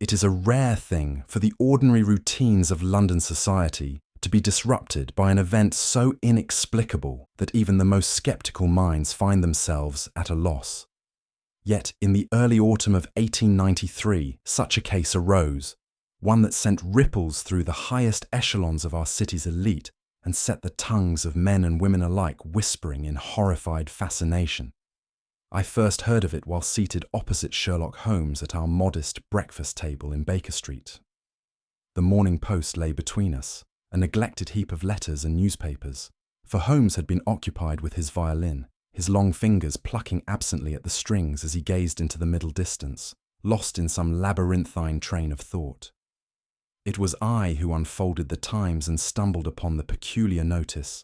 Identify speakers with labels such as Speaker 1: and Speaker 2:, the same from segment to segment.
Speaker 1: It is a rare thing for the ordinary routines of London society to be disrupted by an event so inexplicable that even the most sceptical minds find themselves at a loss. Yet in the early autumn of 1893, such a case arose, one that sent ripples through the highest echelons of our city's elite and set the tongues of men and women alike whispering in horrified fascination. I first heard of it while seated opposite Sherlock Holmes at our modest breakfast table in Baker Street. The Morning Post lay between us, a neglected heap of letters and newspapers, for Holmes had been occupied with his violin, his long fingers plucking absently at the strings as he gazed into the middle distance, lost in some labyrinthine train of thought. It was I who unfolded the Times and stumbled upon the peculiar notice.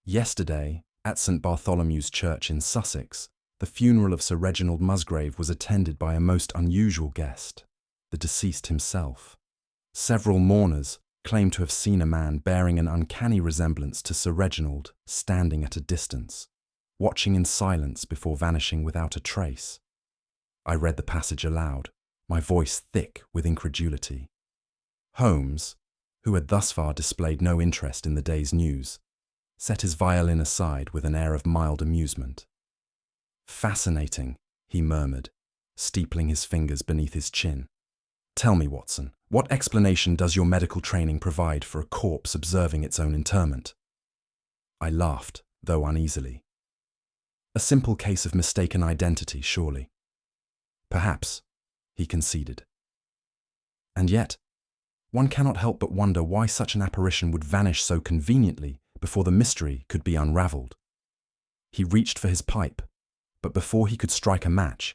Speaker 1: Yesterday, at St. Bartholomew's Church in Sussex, the funeral of Sir Reginald Musgrave was attended by a most unusual guest, the deceased himself. Several mourners claimed to have seen a man bearing an uncanny resemblance to Sir Reginald standing at a distance, watching in silence before vanishing without a trace. I read the passage aloud, my voice thick with incredulity. Holmes, who had thus far displayed no interest in the day's news, set his violin aside with an air of mild amusement. "Fascinating," he murmured, steepling his fingers beneath his chin. "Tell me, Watson, what explanation does your medical training provide for a corpse observing its own interment?" I laughed, though uneasily. "A simple case of mistaken identity, surely." "Perhaps," he conceded. "And yet, one cannot help but wonder why such an apparition would vanish so conveniently before the mystery could be unravelled." He reached for his pipe, but before he could strike a match,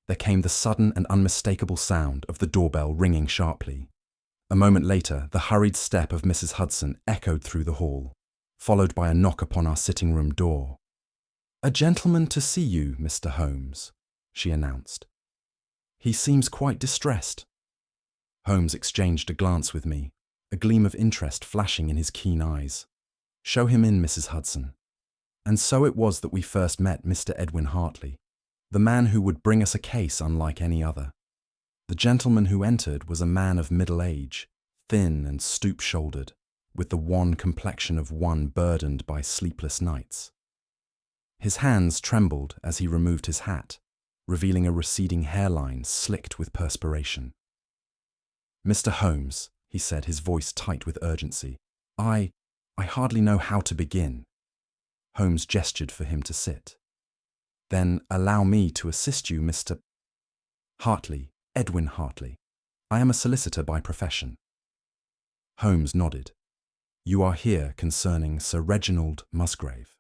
Speaker 1: there came the sudden and unmistakable sound of the doorbell ringing sharply. A moment later, the hurried step of Mrs. Hudson echoed through the hall, followed by a knock upon our sitting-room door. "A gentleman to see you, Mr. Holmes," she announced. "He seems quite distressed." Holmes exchanged a glance with me, a gleam of interest flashing in his keen eyes. "Show him in, Mrs. Hudson." And so it was that we first met Mr. Edwin Hartley, the man who would bring us a case unlike any other. The gentleman who entered was a man of middle age, thin and stoop-shouldered, with the wan complexion of one burdened by sleepless nights. His hands trembled as he removed his hat, revealing a receding hairline slicked with perspiration. "Mr. Holmes," he said, his voice tight with urgency, I hardly know how to begin." Holmes gestured for him to sit. "Then allow me to assist you, Mr. Hartley, Edwin Hartley. I am a solicitor by profession." Holmes nodded. "You are here concerning Sir Reginald Musgrave."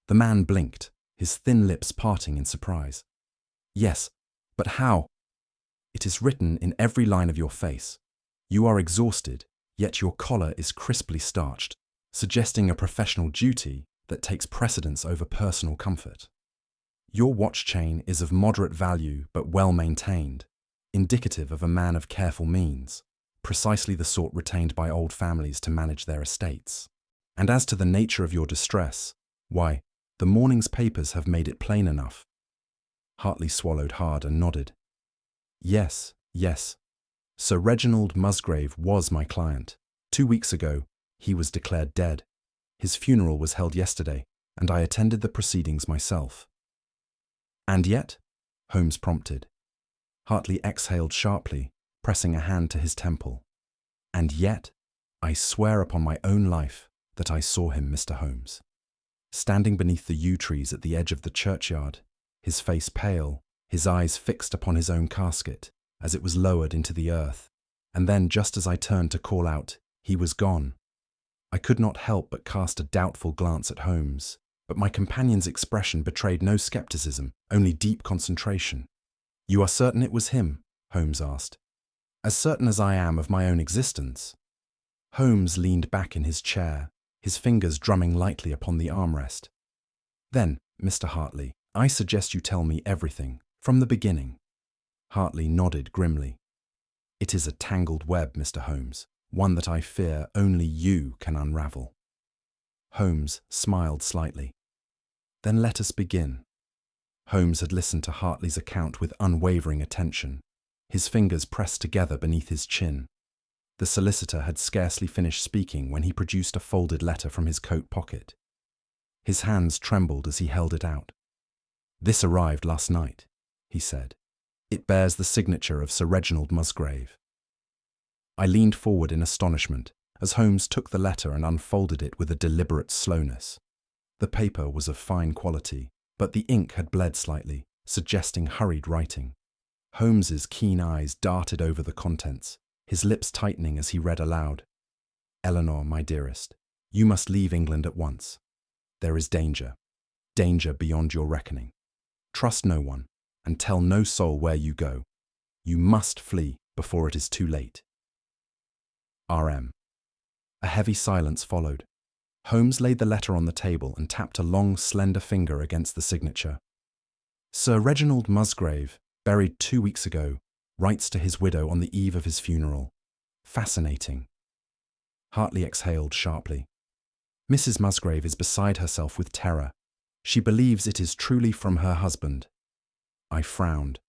Speaker 1: The man blinked, his thin lips parting in surprise. "Yes, but how?" "It is written in every line of your face. You are exhausted, yet your collar is crisply starched, suggesting a professional duty that takes precedence over personal comfort. Your watch chain is of moderate value but well maintained, indicative of a man of careful means, precisely the sort retained by old families to manage their estates. And as to the nature of your distress, why, the morning's papers have made it plain enough." Hartley swallowed hard and nodded. Yes. Sir Reginald Musgrave was my client. 2 weeks ago, he was declared dead. His funeral was held yesterday, and I attended the proceedings myself." "And yet?" Holmes prompted. Hartley exhaled sharply, pressing a hand to his temple. "And yet, I swear upon my own life that I saw him, Mr. Holmes. Standing beneath the yew trees at the edge of the churchyard, his face pale, his eyes fixed upon his own casket as it was lowered into the earth, and then just as I turned to call out, he was gone. I could not help but cast a doubtful glance at Holmes, but my companion's expression betrayed no skepticism, only deep concentration. "You are certain it was him?" Holmes asked. "As certain as I am of my own existence." Holmes leaned back in his chair, his fingers drumming lightly upon the armrest. "Then, Mr. Hartley, I suggest you tell me everything, from the beginning." Hartley nodded grimly. "It is a tangled web, Mr. Holmes, one that I fear only you can unravel." Holmes smiled slightly. "Then let us begin." Holmes had listened to Hartley's account with unwavering attention. his fingers pressed together beneath his chin. The solicitor had scarcely finished speaking when he produced a folded letter from his coat pocket. His hands trembled as he held it out. "This arrived last night," he said. "It bears the signature of Sir Reginald Musgrave." I leaned forward in astonishment as Holmes took the letter and unfolded it with a deliberate slowness. The paper was of fine quality, but the ink had bled slightly, suggesting hurried writing. Holmes's keen eyes darted over the contents, his lips tightening as he read aloud. "Eleanor, my dearest, you must leave England at once. There is danger beyond your reckoning. Trust no one, and tell no soul where you go. You must flee before it is too late. R.M." A heavy silence followed. Holmes laid the letter on the table and tapped a long, slender finger against the signature. "Sir Reginald Musgrave, buried 2 weeks ago, writes to his widow on the eve of his funeral. Fascinating." Hartley exhaled sharply. "Mrs. Musgrave is beside herself with terror. She believes it is truly from her husband." I frowned.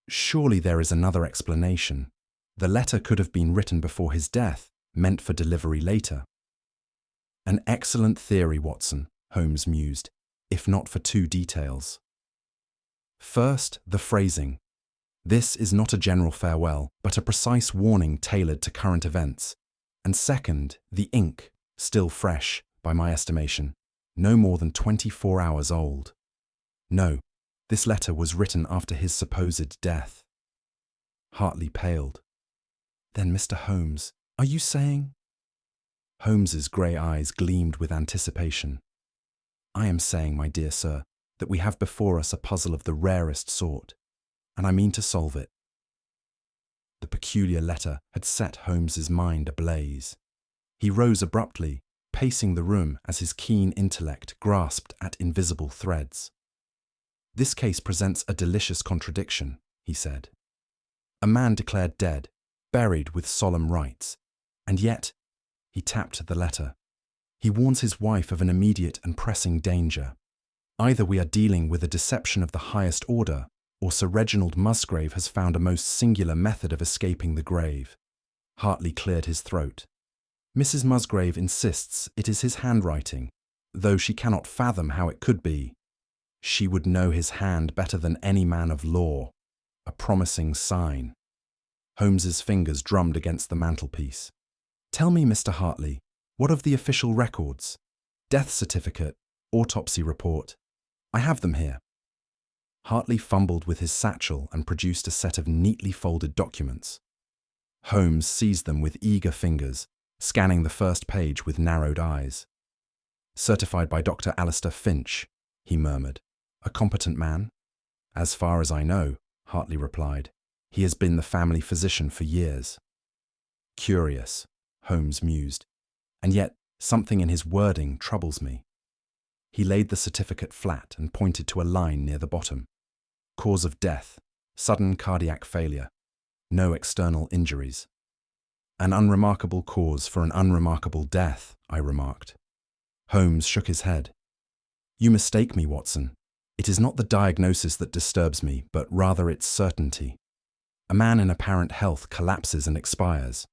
Speaker 1: "Surely there is another explanation. The letter could have been written before his death, meant for delivery later." "An excellent theory, Watson," Holmes mused, "if not for 2 details. First, the phrasing. This is not a general farewell, but a precise warning tailored to current events. And second, the ink, still fresh, by my estimation, no more than 24 hours old. No, this letter was written after his supposed death." Hartley paled. "Then, Mr. Holmes, are you saying—" Holmes's grey eyes gleamed with anticipation. "I am saying, my dear sir, that we have before us a puzzle of the rarest sort, and I mean to solve it." The peculiar letter had set Holmes's mind ablaze. He rose abruptly, pacing the room as his keen intellect grasped at invisible threads. "This case presents a delicious contradiction," he said. "A man declared dead, buried with solemn rites, and yet," he tapped the letter, "he warns his wife of an immediate and pressing danger. Either we are dealing with a deception of the highest order, or Sir Reginald Musgrave has found a most singular method of escaping the grave." Hartley cleared his throat. "Mrs. Musgrave insists it is his handwriting, though she cannot fathom how it could be. She would know his hand better than any man of law. A promising sign." Holmes's fingers drummed against the mantelpiece. "Tell me, Mr. Hartley, what of the official records? Death certificate, autopsy report. I have them here." Hartley fumbled with his satchel and produced a set of neatly folded documents. Holmes seized them with eager fingers, scanning the first page with narrowed eyes. "Certified by Dr. Alistair Finch," he murmured. "A competent man?" "As far as I know," Hartley replied. "He has been the family physician for years." "Curious," Holmes mused, "and yet something in his wording troubles me." He laid the certificate flat and pointed to a line near the bottom. "Cause of death, sudden cardiac failure. No external injuries." "An unremarkable cause for an unremarkable death," I remarked. Holmes shook his head. "You mistake me, Watson. It is not the diagnosis that disturbs me, but rather its certainty. A man in apparent health collapses and expires.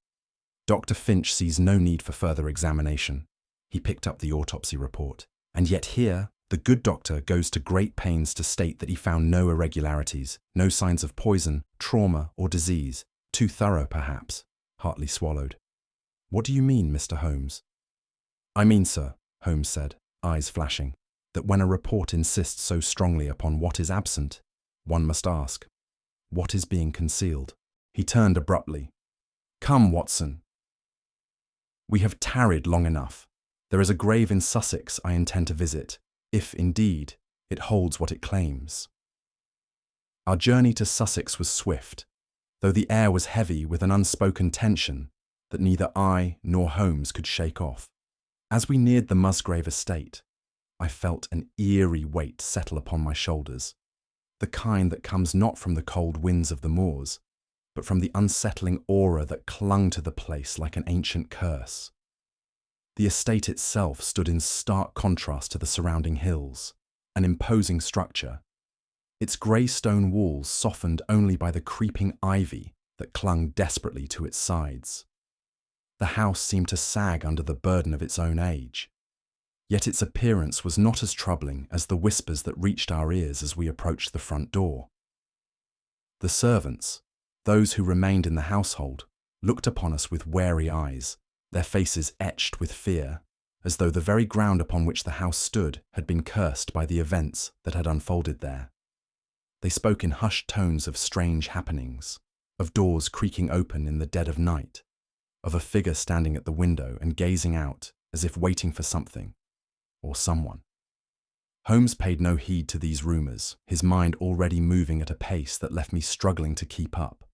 Speaker 1: Dr. Finch sees no need for further examination." He picked up the autopsy report. "And yet here, the good doctor goes to great pains to state that he found no irregularities, no signs of poison, trauma, or disease. Too thorough, perhaps." Hartley swallowed. "What do you mean, Mr. Holmes?" "I mean, sir," Holmes said, eyes flashing, "that when a report insists so strongly upon what is absent, one must ask, what is being concealed?" He turned abruptly. "Come, Watson. We have tarried long enough. There is a grave in Sussex I intend to visit, if, indeed, it holds what it claims." Our journey to Sussex was swift, though the air was heavy with an unspoken tension that neither I nor Holmes could shake off. As we neared the Musgrave estate, I felt an eerie weight settle upon my shoulders, the kind that comes not from the cold winds of the moors, but from the unsettling aura that clung to the place like an ancient curse. The estate itself stood in stark contrast to the surrounding hills, an imposing structure, its grey stone walls softened only by the creeping ivy that clung desperately to its sides. The house seemed to sag under the burden of its own age. Yet its appearance was not as troubling as the whispers that reached our ears as we approached the front door. The servants, those who remained in the household, looked upon us with wary eyes, their faces etched with fear, as though the very ground upon which the house stood had been cursed by the events that had unfolded there. They spoke in hushed tones of strange happenings, of doors creaking open in the dead of night, of a figure standing at the window and gazing out as if waiting for something or someone. Holmes paid no heed to these rumours, his mind already moving at a pace that left me struggling to keep up.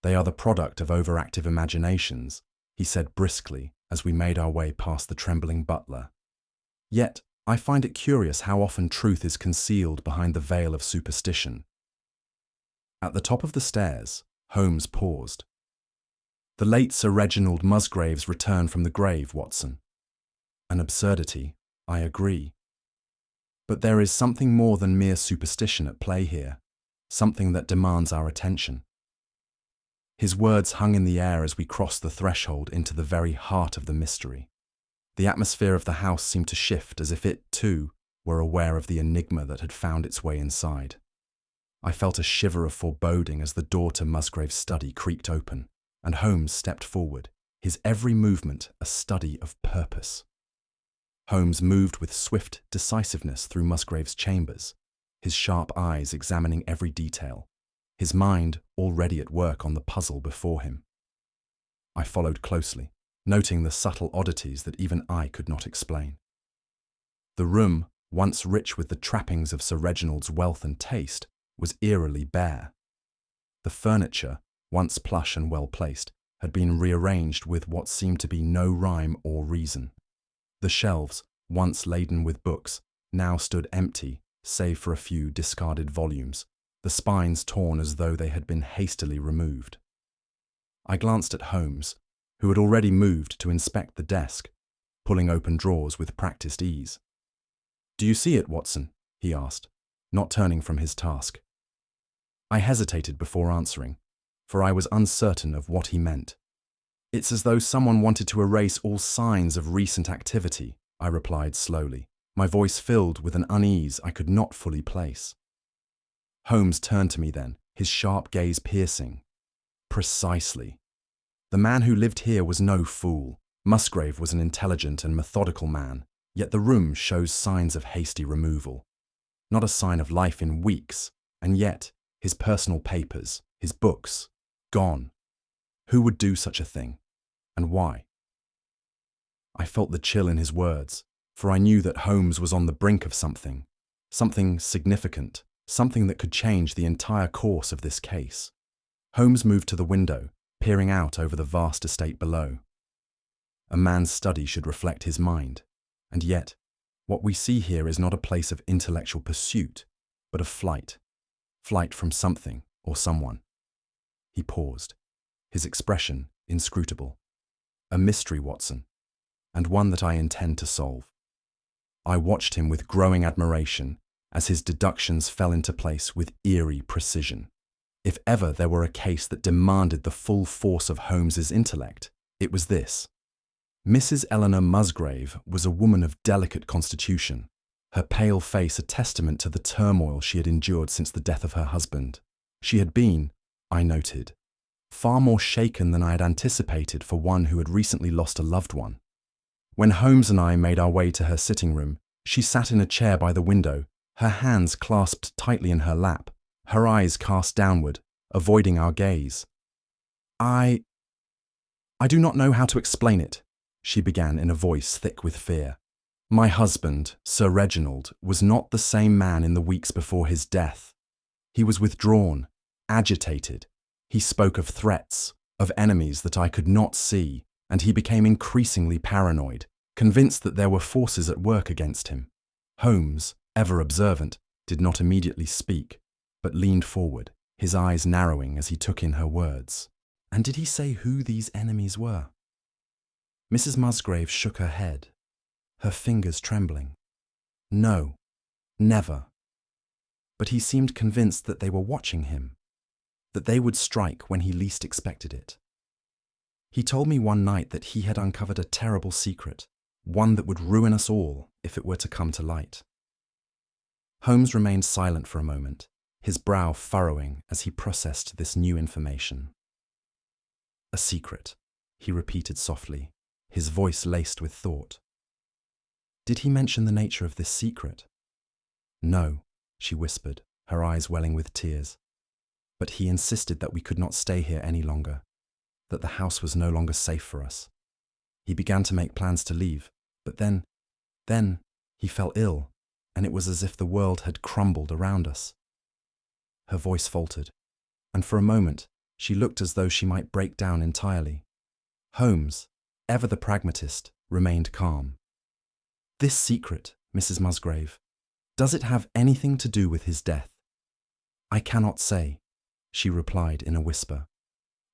Speaker 1: "They are the product of overactive imaginations," he said briskly as we made our way past the trembling butler. "Yet I find it curious how often truth is concealed behind the veil of superstition." At the top of the stairs, Holmes paused. "The late Sir Reginald Musgrave's return from the grave, Watson. An absurdity, I agree. But there is something more than mere superstition at play here, something that demands our attention." His words hung in the air as we crossed the threshold into the very heart of the mystery. The atmosphere of the house seemed to shift as if it, too, were aware of the enigma that had found its way inside. I felt a shiver of foreboding as the door to Musgrave's study creaked open, and Holmes stepped forward, his every movement a study of purpose. Holmes moved with swift decisiveness through Musgrave's chambers, his sharp eyes examining every detail, his mind already at work on the puzzle before him. I followed closely, noting the subtle oddities that even I could not explain. The room, once rich with the trappings of Sir Reginald's wealth and taste, was eerily bare. The furniture, once plush and well-placed, had been rearranged with what seemed to be no rhyme or reason. The shelves, once laden with books, now stood empty, save for a few discarded volumes, the spines torn as though they had been hastily removed. I glanced at Holmes, who had already moved to inspect the desk, pulling open drawers with practiced ease. "Do you see it, Watson?" he asked, not turning from his task. I hesitated before answering, for I was uncertain of what he meant. "It's as though someone wanted to erase all signs of recent activity," I replied slowly, my voice filled with an unease I could not fully place. Holmes turned to me then, his sharp gaze piercing. "Precisely. The man who lived here was no fool. Musgrave was an intelligent and methodical man, yet the room shows signs of hasty removal. Not a sign of life in weeks, and yet his personal papers, his books, gone. Who would do such a thing? And why?" I felt the chill in his words, for I knew that Holmes was on the brink of something significant, something that could change the entire course of this case. Holmes moved to the window, peering out over the vast estate below. A man's study should reflect his mind, and yet, what we see here is not a place of intellectual pursuit, but of flight from something or someone. He paused, his expression inscrutable. "A mystery, Watson, and one that I intend to solve." I watched him with growing admiration as his deductions fell into place with eerie precision. If ever there were a case that demanded the full force of Holmes's intellect, it was this. Mrs. Eleanor Musgrave was a woman of delicate constitution, her pale face a testament to the turmoil she had endured since the death of her husband. She had been, I noted, far more shaken than I had anticipated for one who had recently lost a loved one. When Holmes and I made our way to her sitting room, she sat in a chair by the window, her hands clasped tightly in her lap, her eyes cast downward, avoiding our gaze. I do not know how to explain it," she began in a voice thick with fear. "My husband, Sir Reginald, was not the same man in the weeks before his death. He was withdrawn, agitated. He spoke of threats, of enemies that I could not see, and he became increasingly paranoid, convinced that there were forces at work against him." Holmes, ever observant, did not immediately speak, but leaned forward, his eyes narrowing as he took in her words. "And did he say who these enemies were?" Mrs. Musgrave shook her head, her fingers trembling. "No, never. but he seemed convinced that they were watching him, that they would strike when he least expected it. He told me one night that he had uncovered a terrible secret, one that would ruin us all if it were to come to light. Holmes remained silent for a moment, his brow furrowing as he processed this new information. "A secret," he repeated softly, his voice laced with thought. "Did he mention the nature of this secret?" "No," she whispered, her eyes welling with tears. "But he insisted that we could not stay here any longer, that the house was no longer safe for us. He began to make plans to leave, but then he fell ill, and it was as if the world had crumbled around us." Her voice faltered, and for a moment she looked as though she might break down entirely. Holmes, ever the pragmatist, remained calm. "This secret, Mrs. Musgrave, does it have anything to do with his death?" "I cannot say," she replied in a whisper.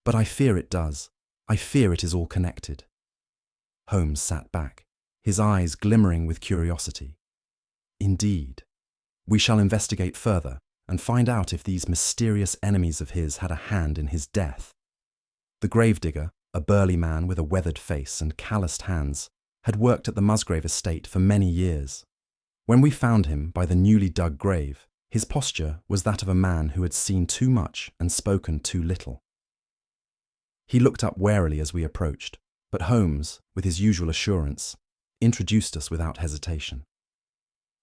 Speaker 1: "But I fear it does. I fear it is all connected." Holmes sat back, his eyes glimmering with curiosity. "Indeed. We shall investigate further and find out if these mysterious enemies of his had a hand in his death." The gravedigger, a burly man with a weathered face and calloused hands, had worked at the Musgrave estate for many years. When we found him by the newly dug grave, his posture was that of a man who had seen too much and spoken too little. He looked up warily as we approached, but Holmes, with his usual assurance, introduced us without hesitation.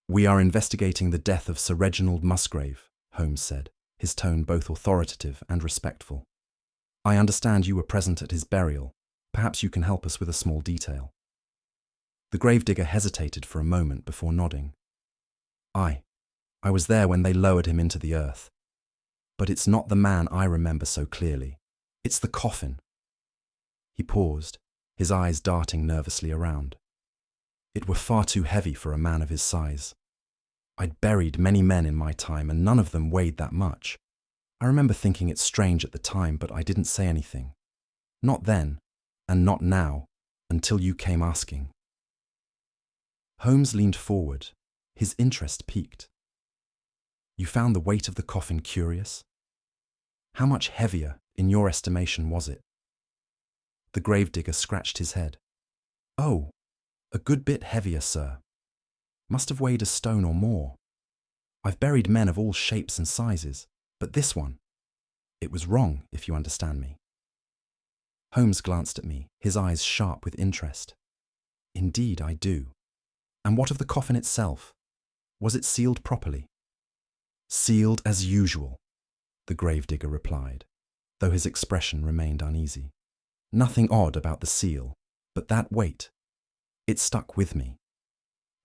Speaker 1: "We are investigating the death of Sir Reginald Musgrave," Holmes said, his tone both authoritative and respectful. "I understand you were present at his burial. Perhaps you can help us with a small detail." The gravedigger hesitated for a moment before nodding. I was there when they lowered him into the earth. But it's not the man I remember so clearly. It's the coffin." He paused, his eyes darting nervously around. "It were far too heavy for a man of his size. I'd buried many men in my time and none of them weighed that much. I remember thinking it strange at the time, but I didn't say anything. Not then, and not now, until you came asking." Holmes leaned forward, his interest piqued. "You found the weight of the coffin curious? How much heavier, in your estimation, was it?" The gravedigger scratched his head. "Oh, a good bit heavier, sir. Must have weighed a stone or more. I've buried men of all shapes and sizes, but this one, it was wrong, if you understand me." Holmes glanced at me, his eyes sharp with interest. "Indeed, I do. And what of the coffin itself? Was it sealed properly?" "Sealed as usual," the gravedigger replied, though his expression remained uneasy. "Nothing odd about the seal, but that weight, it stuck with me."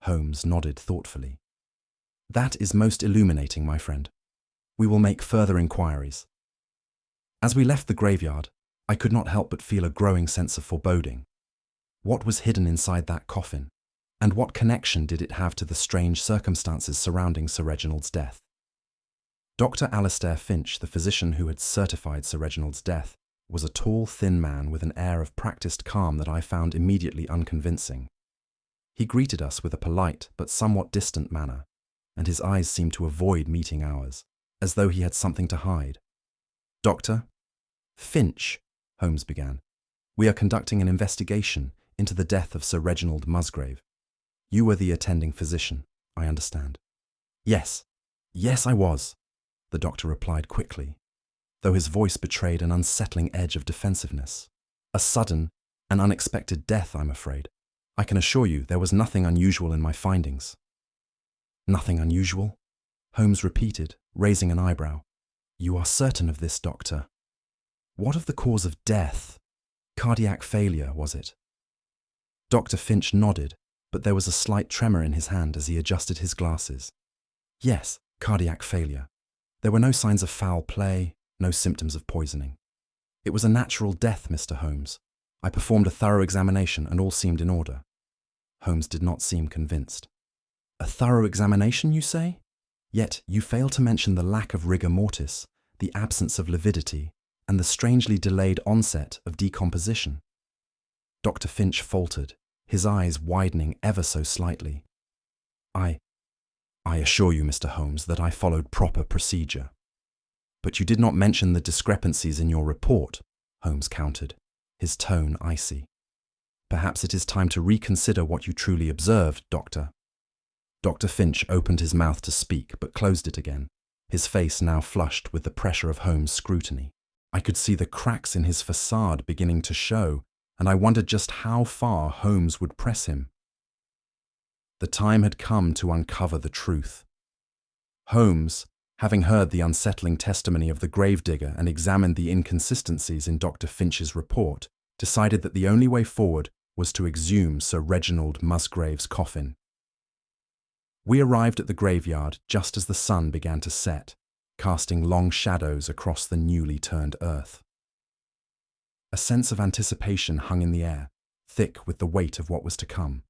Speaker 1: Holmes nodded thoughtfully. "That is most illuminating, my friend. We will make further inquiries." As we left the graveyard, I could not help but feel a growing sense of foreboding. What was hidden inside that coffin, and what connection did it have to the strange circumstances surrounding Sir Reginald's death? Dr. Alastair Finch, the physician who had certified Sir Reginald's death, was a tall, thin man with an air of practiced calm that I found immediately unconvincing. He greeted us with a polite but somewhat distant manner, and his eyes seemed to avoid meeting ours, as though he had something to hide. "Doctor Finch," Holmes began, "we are conducting an investigation into the death of Sir Reginald Musgrave. You were the attending physician, I understand." Yes, I was," the doctor replied quickly, though his voice betrayed an unsettling edge of defensiveness. "A sudden and unexpected death, I'm afraid. I can assure you there was nothing unusual in my findings." "Nothing unusual?" Holmes repeated, raising an eyebrow. "You are certain of this, doctor? What of the cause of death? Cardiac failure, was it?" Dr. Finch nodded, but there was a slight tremor in his hand as he adjusted his glasses. "Yes, cardiac failure. There were no signs of foul play, no symptoms of poisoning. It was a natural death, Mr. Holmes. I performed a thorough examination and all seemed in order." Holmes did not seem convinced. "A thorough examination, you say? Yet you fail to mention the lack of rigor mortis, the absence of lividity, and the strangely delayed onset of decomposition." Dr. Finch faltered, his eyes widening ever so slightly. I assure you, Mr. Holmes, that I followed proper procedure. But you did not mention the discrepancies in your report, Holmes countered, his tone icy. Perhaps it is time to reconsider what you truly observed, Doctor. Dr. Finch opened his mouth to speak, but closed it again, his face now flushed with the pressure of Holmes' scrutiny. I could see the cracks in his facade beginning to show, and I wondered just how far Holmes would press him. The time had come to uncover the truth. Holmes, having heard the unsettling testimony of the gravedigger and examined the inconsistencies in Dr. Finch's report, decided that the only way forward was to exhume Sir Reginald Musgrave's coffin. We arrived at the graveyard just as the sun began to set, casting long shadows across the newly turned earth. A sense of anticipation hung in the air, thick with the weight of what was to come.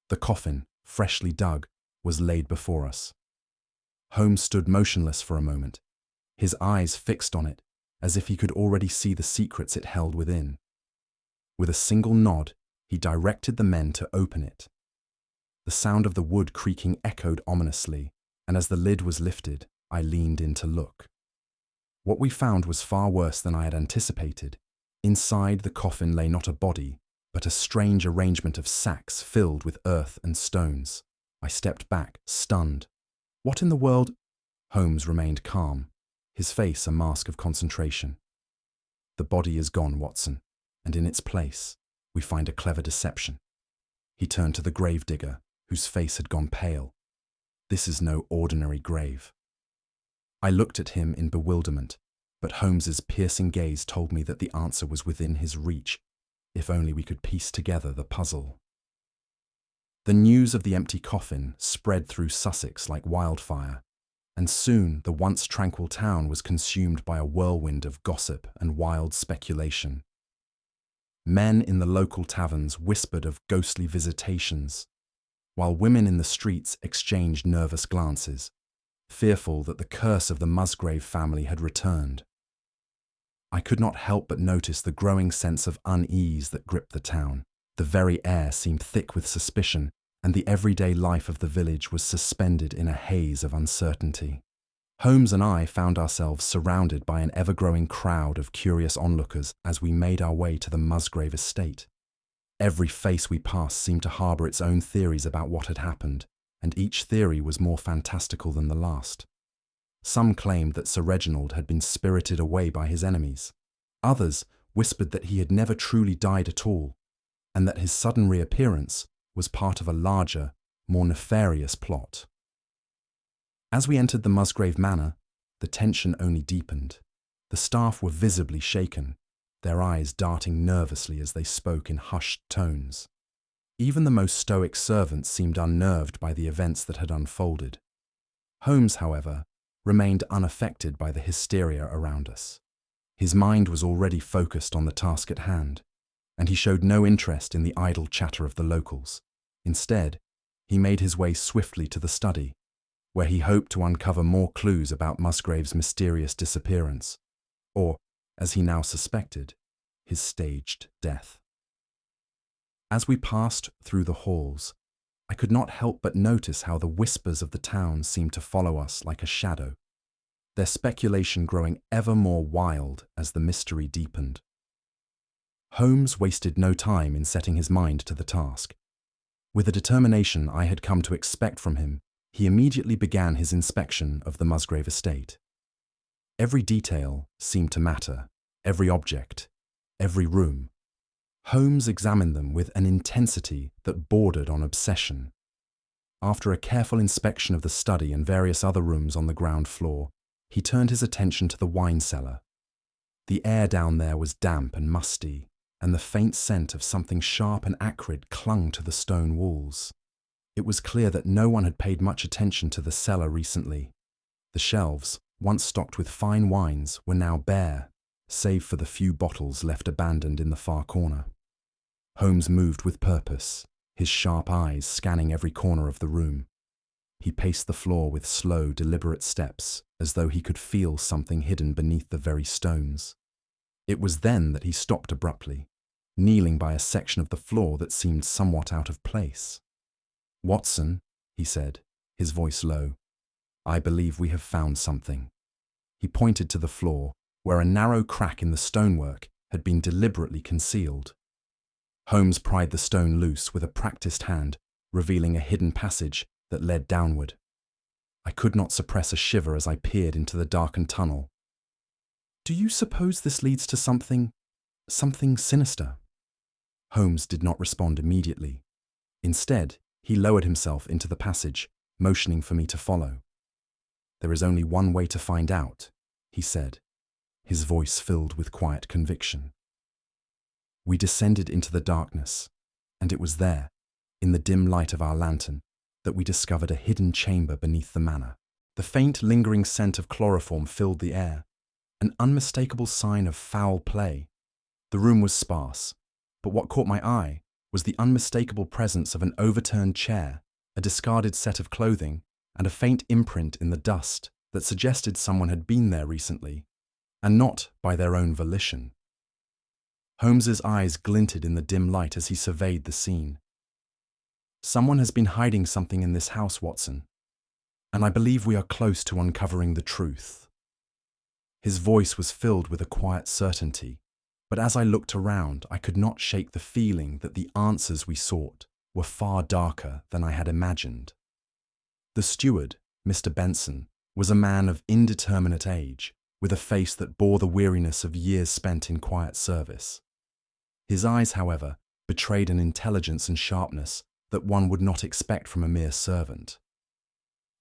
Speaker 1: The coffin, freshly dug, was laid before us. Holmes stood motionless for a moment, his eyes fixed on it, as if he could already see the secrets it held within. With a single nod, he directed the men to open it. The sound of the wood creaking echoed ominously, and as the lid was lifted, I leaned in to look. What we found was far worse than I had anticipated. Inside the coffin lay not a body, but a strange arrangement of sacks filled with earth and stones. I stepped back, stunned. What in the world? Holmes remained calm, his face a mask of concentration. The body is gone, Watson, and in its place, we find a clever deception. He turned to the gravedigger, whose face had gone pale. This is no ordinary grave. I looked at him in bewilderment, but Holmes's piercing gaze told me that the answer was within his reach, if only we could piece together the puzzle. The news of the empty coffin spread through Sussex like wildfire, and soon the once tranquil town was consumed by a whirlwind of gossip and wild speculation. Men in the local taverns whispered of ghostly visitations, while women in the streets exchanged nervous glances, fearful that the curse of the Musgrave family had returned. I could not help but notice the growing sense of unease that gripped the town. The very air seemed thick with suspicion, and the everyday life of the village was suspended in a haze of uncertainty. Holmes and I found ourselves surrounded by an ever-growing crowd of curious onlookers as we made our way to the Musgrave estate. Every face we passed seemed to harbour its own theories about what had happened, and each theory was more fantastical than the last. Some claimed that Sir Reginald had been spirited away by his enemies. Others whispered that he had never truly died at all, and that his sudden reappearance was part of a larger, more nefarious plot. As we entered the Musgrave Manor, the tension only deepened. The staff were visibly shaken, their eyes darting nervously as they spoke in hushed tones. Even the most stoic servants seemed unnerved by the events that had unfolded. Holmes, however, remained unaffected by the hysteria around us. His mind was already focused on the task at hand, and he showed no interest in the idle chatter of the locals. Instead, he made his way swiftly to the study, where he hoped to uncover more clues about Musgrave's mysterious disappearance, or, as he now suspected, his staged death. As we passed through the halls, I could not help but notice how the whispers of the town seemed to follow us like a shadow, their speculation growing ever more wild as the mystery deepened. Holmes wasted no time in setting his mind to the task. With the determination I had come to expect from him, he immediately began his inspection of the Musgrave estate. Every detail seemed to matter, every object, every room. Holmes examined them with an intensity that bordered on obsession. After a careful inspection of the study and various other rooms on the ground floor, he turned his attention to the wine cellar. The air down there was damp and musty, and the faint scent of something sharp and acrid clung to the stone walls. It was clear that no one had paid much attention to the cellar recently. The shelves, once stocked with fine wines, were now bare, save for the few bottles left abandoned in the far corner. Holmes moved with purpose, his sharp eyes scanning every corner of the room. He paced the floor with slow, deliberate steps, as though he could feel something hidden beneath the very stones. It was then that he stopped abruptly, kneeling by a section of the floor that seemed somewhat out of place. "Watson," he said, his voice low. "I believe we have found something." He pointed to the floor, where a narrow crack in the stonework had been deliberately concealed. Holmes pried the stone loose with a practiced hand, revealing a hidden passage that led downward. I could not suppress a shiver as I peered into the darkened tunnel. "Do you suppose this leads to something sinister?" Holmes did not respond immediately. Instead, he lowered himself into the passage, motioning for me to follow. "There is only one way to find out," he said, his voice filled with quiet conviction. We descended into the darkness, and it was there, in the dim light of our lantern, that we discovered a hidden chamber beneath the manor. The faint, lingering scent of chloroform filled the air, an unmistakable sign of foul play. The room was sparse, but what caught my eye was the unmistakable presence of an overturned chair, a discarded set of clothing, and a faint imprint in the dust that suggested someone had been there recently, and not by their own volition. Holmes's eyes glinted in the dim light as he surveyed the scene. "Someone has been hiding something in this house, Watson, and I believe we are close to uncovering the truth." His voice was filled with a quiet certainty, but as I looked around, I could not shake the feeling that the answers we sought were far darker than I had imagined. The steward, Mr. Benson, was a man of indeterminate age, with a face that bore the weariness of years spent in quiet service. His eyes, however, betrayed an intelligence and sharpness that one would not expect from a mere servant.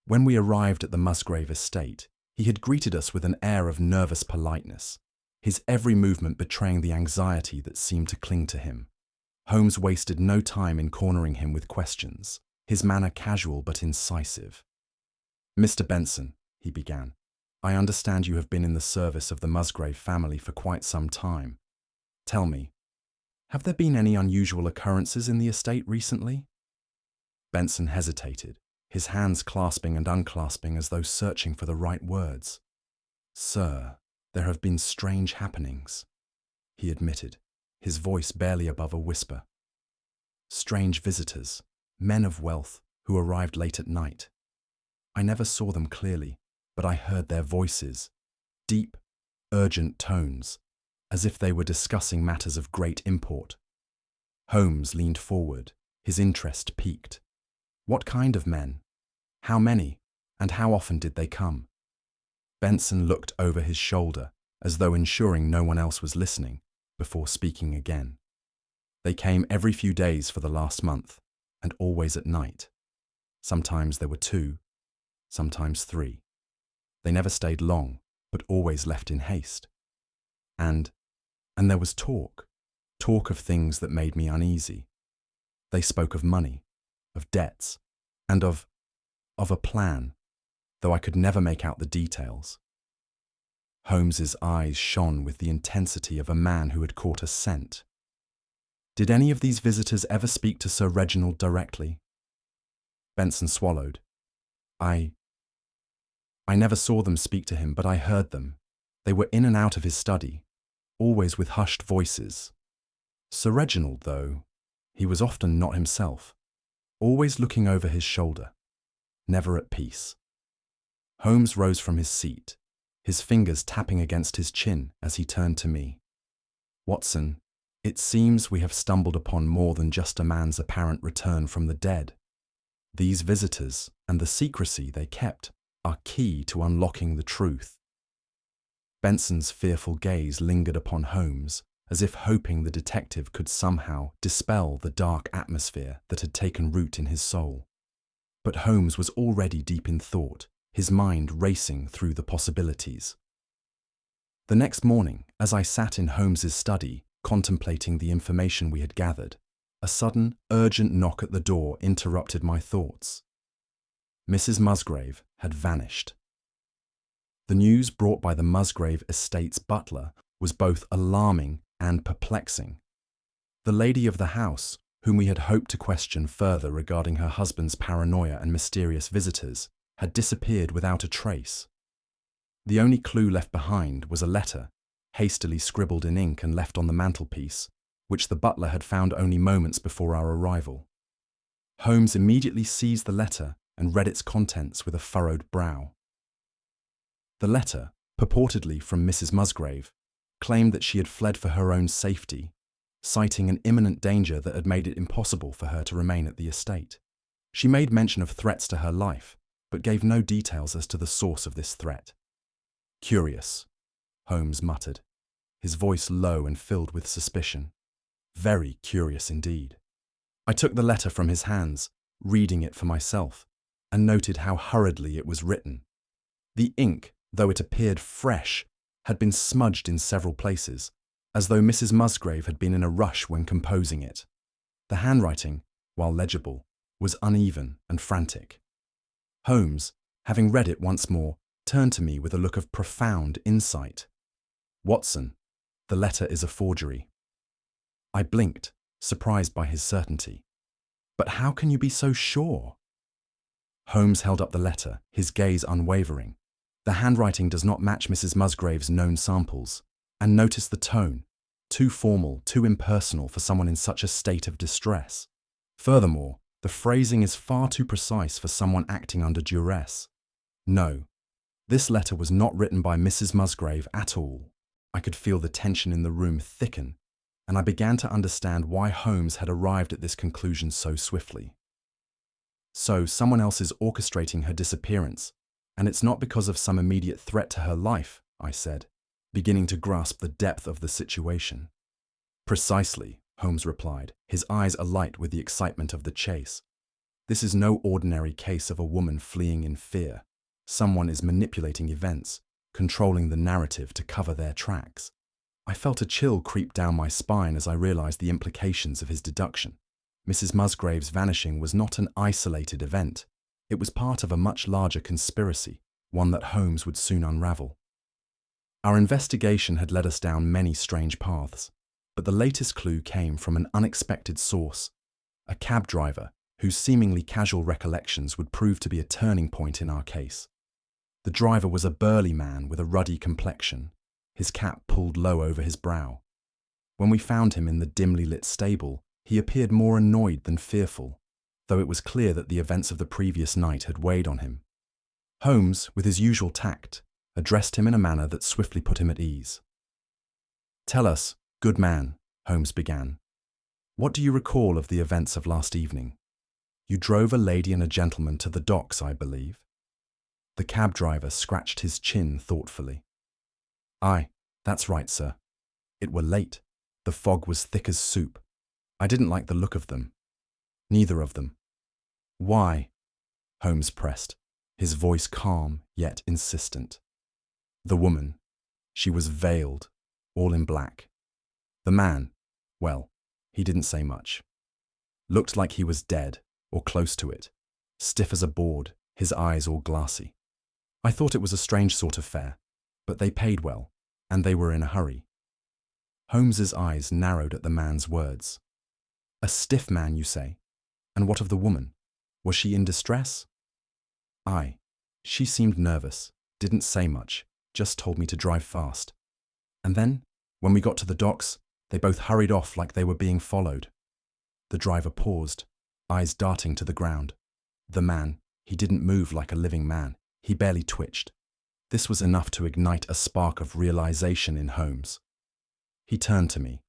Speaker 1: When we arrived at the Musgrave estate, he had greeted us with an air of nervous politeness, his every movement betraying the anxiety that seemed to cling to him. Holmes wasted no time in cornering him with questions, his manner casual but incisive. "Mr. Benson," he began, "I understand you have been in the service of the Musgrave family for quite some time. Tell me, have there been any unusual occurrences in the estate recently?" Benson hesitated, his hands clasping and unclasping as though searching for the right words. "Sir, there have been strange happenings," he admitted, his voice barely above a whisper. "Strange visitors, men of wealth, who arrived late at night. I never saw them clearly, but I heard their voices, deep, urgent tones, as if they were discussing matters of great import." Holmes leaned forward, his interest piqued. "What kind of men? How many? And how often did they come?" Benson looked over his shoulder, as though ensuring no one else was listening, before speaking again. "They came every few days for the last month, and always at night. Sometimes there were 2, sometimes 3. They never stayed long, but always left in haste. And there was talk of things that made me uneasy. They spoke of money, of debts, and of a plan, though I could never make out the details." Holmes's eyes shone with the intensity of a man who had caught a scent. "Did any of these visitors ever speak to Sir Reginald directly?" Benson swallowed. I never saw them speak to him, but I heard them. They were in and out of his study, always with hushed voices. Sir Reginald, though, he was often not himself, always looking over his shoulder, never at peace." Holmes rose from his seat, his fingers tapping against his chin as he turned to me. "Watson, it seems we have stumbled upon more than just a man's apparent return from the dead. These visitors and the secrecy they kept are key to unlocking the truth." Benson's fearful gaze lingered upon Holmes, as if hoping the detective could somehow dispel the dark atmosphere that had taken root in his soul. But Holmes was already deep in thought, his mind racing through the possibilities. The next morning, as I sat in Holmes's study, contemplating the information we had gathered, a sudden, urgent knock at the door interrupted my thoughts. Mrs. Musgrave had vanished. The news brought by the Musgrave estate's butler was both alarming and perplexing. The lady of the house, whom we had hoped to question further regarding her husband's paranoia and mysterious visitors, had disappeared without a trace. The only clue left behind was a letter, hastily scribbled in ink and left on the mantelpiece, which the butler had found only moments before our arrival. Holmes immediately seized the letter and read its contents with a furrowed brow. The letter, purportedly from Mrs. Musgrave, claimed that she had fled for her own safety, citing an imminent danger that had made it impossible for her to remain at the estate. She made mention of threats to her life, but gave no details as to the source of this threat. "Curious," Holmes muttered, his voice low and filled with suspicion. "Very curious indeed." I took the letter from his hands, reading it for myself, and noted how hurriedly it was written. The ink, though it appeared fresh, had been smudged in several places, as though Mrs. Musgrave had been in a rush when composing it. The handwriting, while legible, was uneven and frantic. Holmes, having read it once more, turned to me with a look of profound insight. "Watson, the letter is a forgery." I blinked, surprised by his certainty. "But how can you be so sure?" Holmes held up the letter, his gaze unwavering. "The handwriting does not match Mrs. Musgrave's known samples. And notice the tone, too formal, too impersonal for someone in such a state of distress. Furthermore, the phrasing is far too precise for someone acting under duress. No, this letter was not written by Mrs. Musgrave at all." I could feel the tension in the room thicken, and I began to understand why Holmes had arrived at this conclusion so swiftly. "So someone else is orchestrating her disappearance, and it's not because of some immediate threat to her life," I said, beginning to grasp the depth of the situation. "Precisely," Holmes replied, his eyes alight with the excitement of the chase. "This is no ordinary case of a woman fleeing in fear. Someone is manipulating events, controlling the narrative to cover their tracks." I felt a chill creep down my spine as I realized the implications of his deduction. Mrs. Musgrave's vanishing was not an isolated event. It was part of a much larger conspiracy, one that Holmes would soon unravel. Our investigation had led us down many strange paths, but the latest clue came from an unexpected source, a cab driver whose seemingly casual recollections would prove to be a turning point in our case. The driver was a burly man with a ruddy complexion, his cap pulled low over his brow. When we found him in the dimly lit stable, he appeared more annoyed than fearful, though it was clear that the events of the previous night had weighed on him. Holmes, with his usual tact, addressed him in a manner that swiftly put him at ease. "Tell us, good man," Holmes began, "what do you recall of the events of last evening? You drove a lady and a gentleman to the docks, I believe?" The cab driver scratched his chin thoughtfully. "Aye, that's right, sir. It were late. The fog was thick as soup. I didn't like the look of them. Neither of them." "Why?" Holmes pressed, his voice calm yet insistent. "The woman, she was veiled, all in black. The man, well, he didn't say much. Looked like he was dead, or close to it, stiff as a board, his eyes all glassy. I thought it was a strange sort of fare, but they paid well, and they were in a hurry." Holmes's eyes narrowed at the man's words. "A stiff man, you say? And what of the woman? Was she in distress?" "Aye, she seemed nervous, didn't say much, just told me to drive fast. And then, when we got to the docks, they both hurried off like they were being followed." The driver paused, eyes darting to the ground. The man, he didn't move like a living man. He barely twitched. This was enough to ignite a spark of realization in Holmes. He turned to me,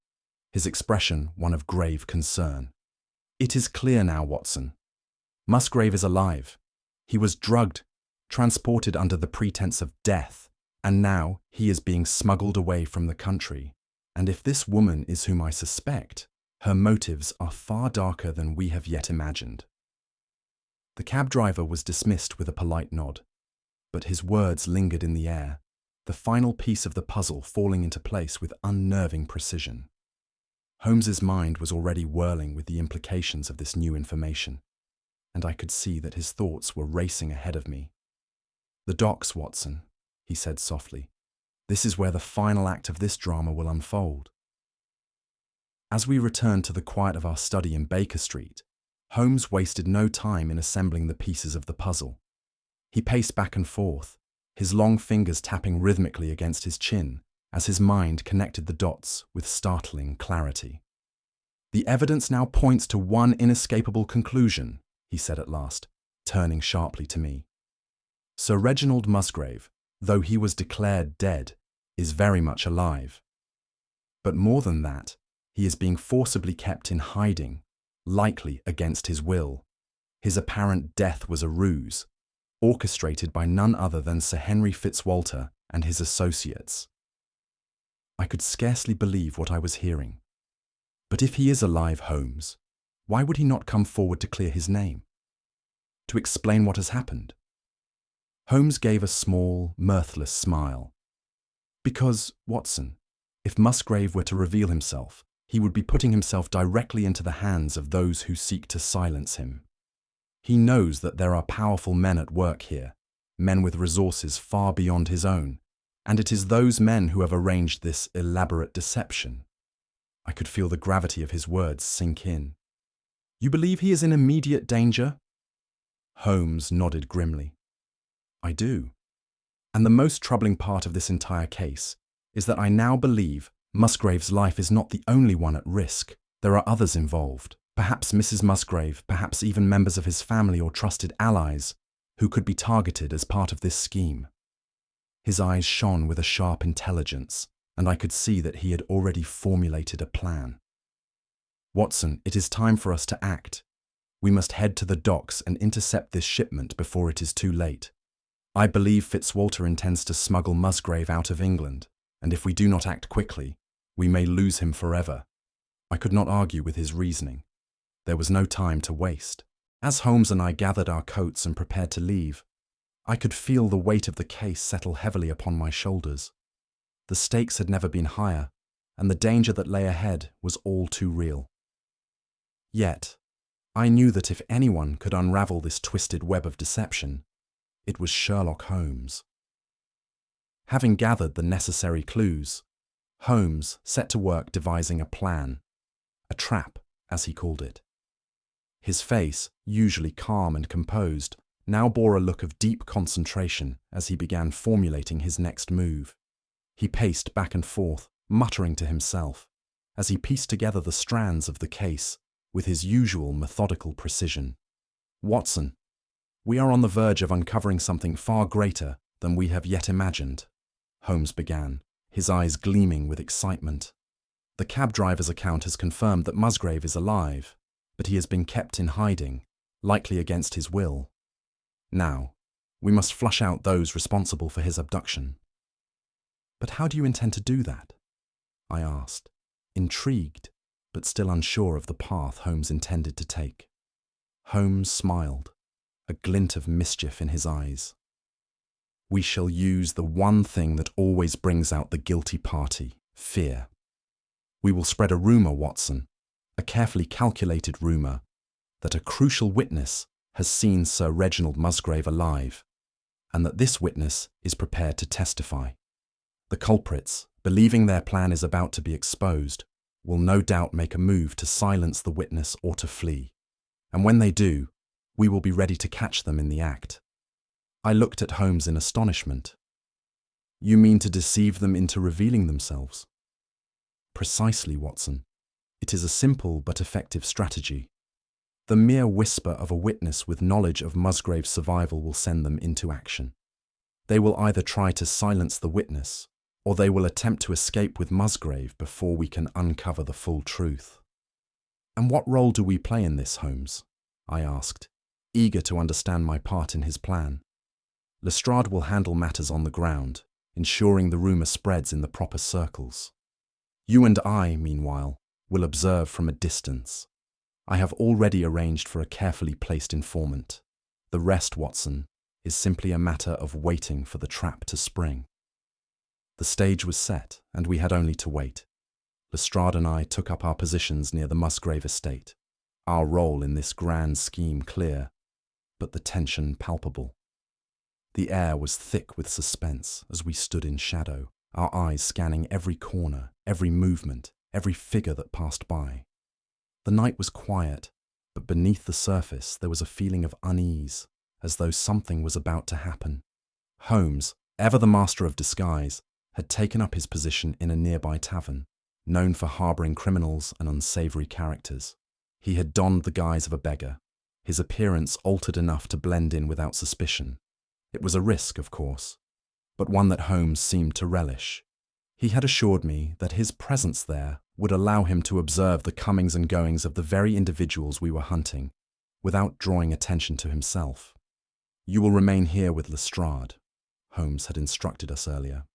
Speaker 1: his expression one of grave concern. "It is clear now, Watson. Musgrave is alive. He was drugged, transported under the pretense of death, and now he is being smuggled away from the country. And if this woman is whom I suspect, her motives are far darker than we have yet imagined." The cab driver was dismissed with a polite nod, but his words lingered in the air, the final piece of the puzzle falling into place with unnerving precision. Holmes's mind was already whirling with the implications of this new information, and I could see that his thoughts were racing ahead of me. "The docks, Watson," he said softly. "This is where the final act of this drama will unfold." As we returned to the quiet of our study in Baker Street, Holmes wasted no time in assembling the pieces of the puzzle. He paced back and forth, his long fingers tapping rhythmically against his chin as his mind connected the dots with startling clarity. "The evidence now points to one inescapable conclusion," he said at last. turning sharply to me. Sir Reginald Musgrave, though he was declared dead, is very much alive. But more than that, he is being forcibly kept in hiding, likely against his will. His apparent death was a ruse, orchestrated by none other than Sir Henry Fitzwalter and his associates. I could scarcely believe what I was hearing. But if he is alive, Holmes, why would he not come forward to clear his name? To explain what has happened? Holmes gave a small, mirthless smile. Because, Watson, if Musgrave were to reveal himself, he would be putting himself directly into the hands of those who seek to silence him. He knows that there are powerful men at work here, men with resources far beyond his own, and it is those men who have arranged this elaborate deception. I could feel the gravity of his words sink in. You believe he is in immediate danger? Holmes nodded grimly. I do. And the most troubling part of this entire case is that I now believe Musgrave's life is not the only one at risk. There are others involved, perhaps Mrs. Musgrave, perhaps even members of his family or trusted allies, who could be targeted as part of this scheme. His eyes shone with a sharp intelligence, and I could see that he had already formulated a plan. Watson, it is time for us to act. We must head to the docks and intercept this shipment before it is too late. I believe Fitzwalter intends to smuggle Musgrave out of England, and if we do not act quickly, we may lose him forever. I could not argue with his reasoning. There was no time to waste. As Holmes and I gathered our coats and prepared to leave, I could feel the weight of the case settle heavily upon my shoulders. The stakes had never been higher, and the danger that lay ahead was all too real. Yet, I knew that if anyone could unravel this twisted web of deception, it was Sherlock Holmes. Having gathered the necessary clues, Holmes set to work devising a plan, a trap, as he called it. His face, usually calm and composed, now bore a look of deep concentration as he began formulating his next move. He paced back and forth, muttering to himself, as he pieced together the strands of the case with his usual methodical precision. Watson, we are on the verge of uncovering something far greater than we have yet imagined, Holmes began, his eyes gleaming with excitement. The cab driver's account has confirmed that Musgrave is alive, but he has been kept in hiding, likely against his will. Now, we must flush out those responsible for his abduction. But how do you intend to do that? I asked, intrigued, but still unsure of the path Holmes intended to take. Holmes smiled, a glint of mischief in his eyes. We shall use the one thing that always brings out the guilty party, fear. We will spread a rumour, Watson, a carefully calculated rumour, that a crucial witness has seen Sir Reginald Musgrave alive, and that this witness is prepared to testify. The culprits, believing their plan is about to be exposed, will no doubt make a move to silence the witness or to flee. And when they do, we will be ready to catch them in the act. I looked at Holmes in astonishment. You mean to deceive them into revealing themselves? Precisely, Watson. It is a simple but effective strategy. The mere whisper of a witness with knowledge of Musgrave's survival will send them into action. They will either try to silence the witness, or they will attempt to escape with Musgrave before we can uncover the full truth. And what role do we play in this, Holmes? I asked, eager to understand my part in his plan. Lestrade will handle matters on the ground, ensuring the rumour spreads in the proper circles. You and I, meanwhile, will observe from a distance. I have already arranged for a carefully placed informant. The rest, Watson, is simply a matter of waiting for the trap to spring. The stage was set, and we had only to wait. Lestrade and I took up our positions near the Musgrave estate, our role in this grand scheme clear, but the tension palpable. The air was thick with suspense as we stood in shadow, our eyes scanning every corner, every movement, every figure that passed by. The night was quiet, but beneath the surface there was a feeling of unease, as though something was about to happen. Holmes, ever the master of disguise, had taken up his position in a nearby tavern, known for harbouring criminals and unsavoury characters. He had donned the guise of a beggar, his appearance altered enough to blend in without suspicion. It was a risk, of course, but one that Holmes seemed to relish. He had assured me that his presence there would allow him to observe the comings and goings of the very individuals we were hunting, without drawing attention to himself. "You will remain here with Lestrade," Holmes had instructed us earlier.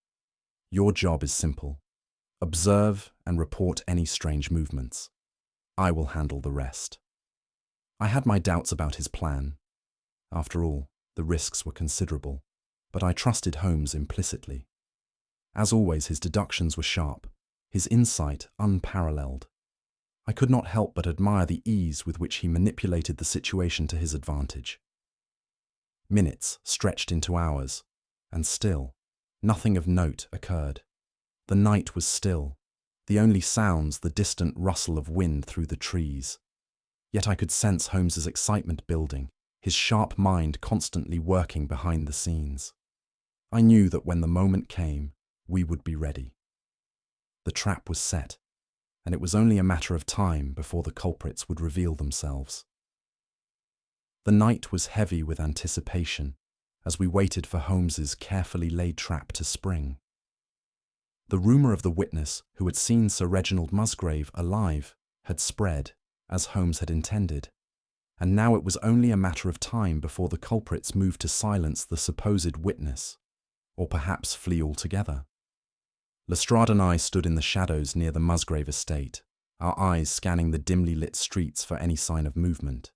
Speaker 1: "Your job is simple. Observe and report any strange movements. I will handle the rest." I had my doubts about his plan. After all, the risks were considerable, but I trusted Holmes implicitly. As always, his deductions were sharp, his insight unparalleled. I could not help but admire the ease with which he manipulated the situation to his advantage. Minutes stretched into hours, and still, nothing of note occurred. The night was still, the only sounds the distant rustle of wind through the trees. Yet I could sense Holmes's excitement building, his sharp mind constantly working behind the scenes. I knew that when the moment came, we would be ready. The trap was set, and it was only a matter of time before the culprits would reveal themselves. The night was heavy with anticipation as we waited for Holmes's carefully laid trap to spring. The rumour of the witness who had seen Sir Reginald Musgrave alive had spread, as Holmes had intended, and now it was only a matter of time before the culprits moved to silence the supposed witness, or perhaps flee altogether. Lestrade and I stood in the shadows near the Musgrave estate, our eyes scanning the dimly lit streets for any sign of movement.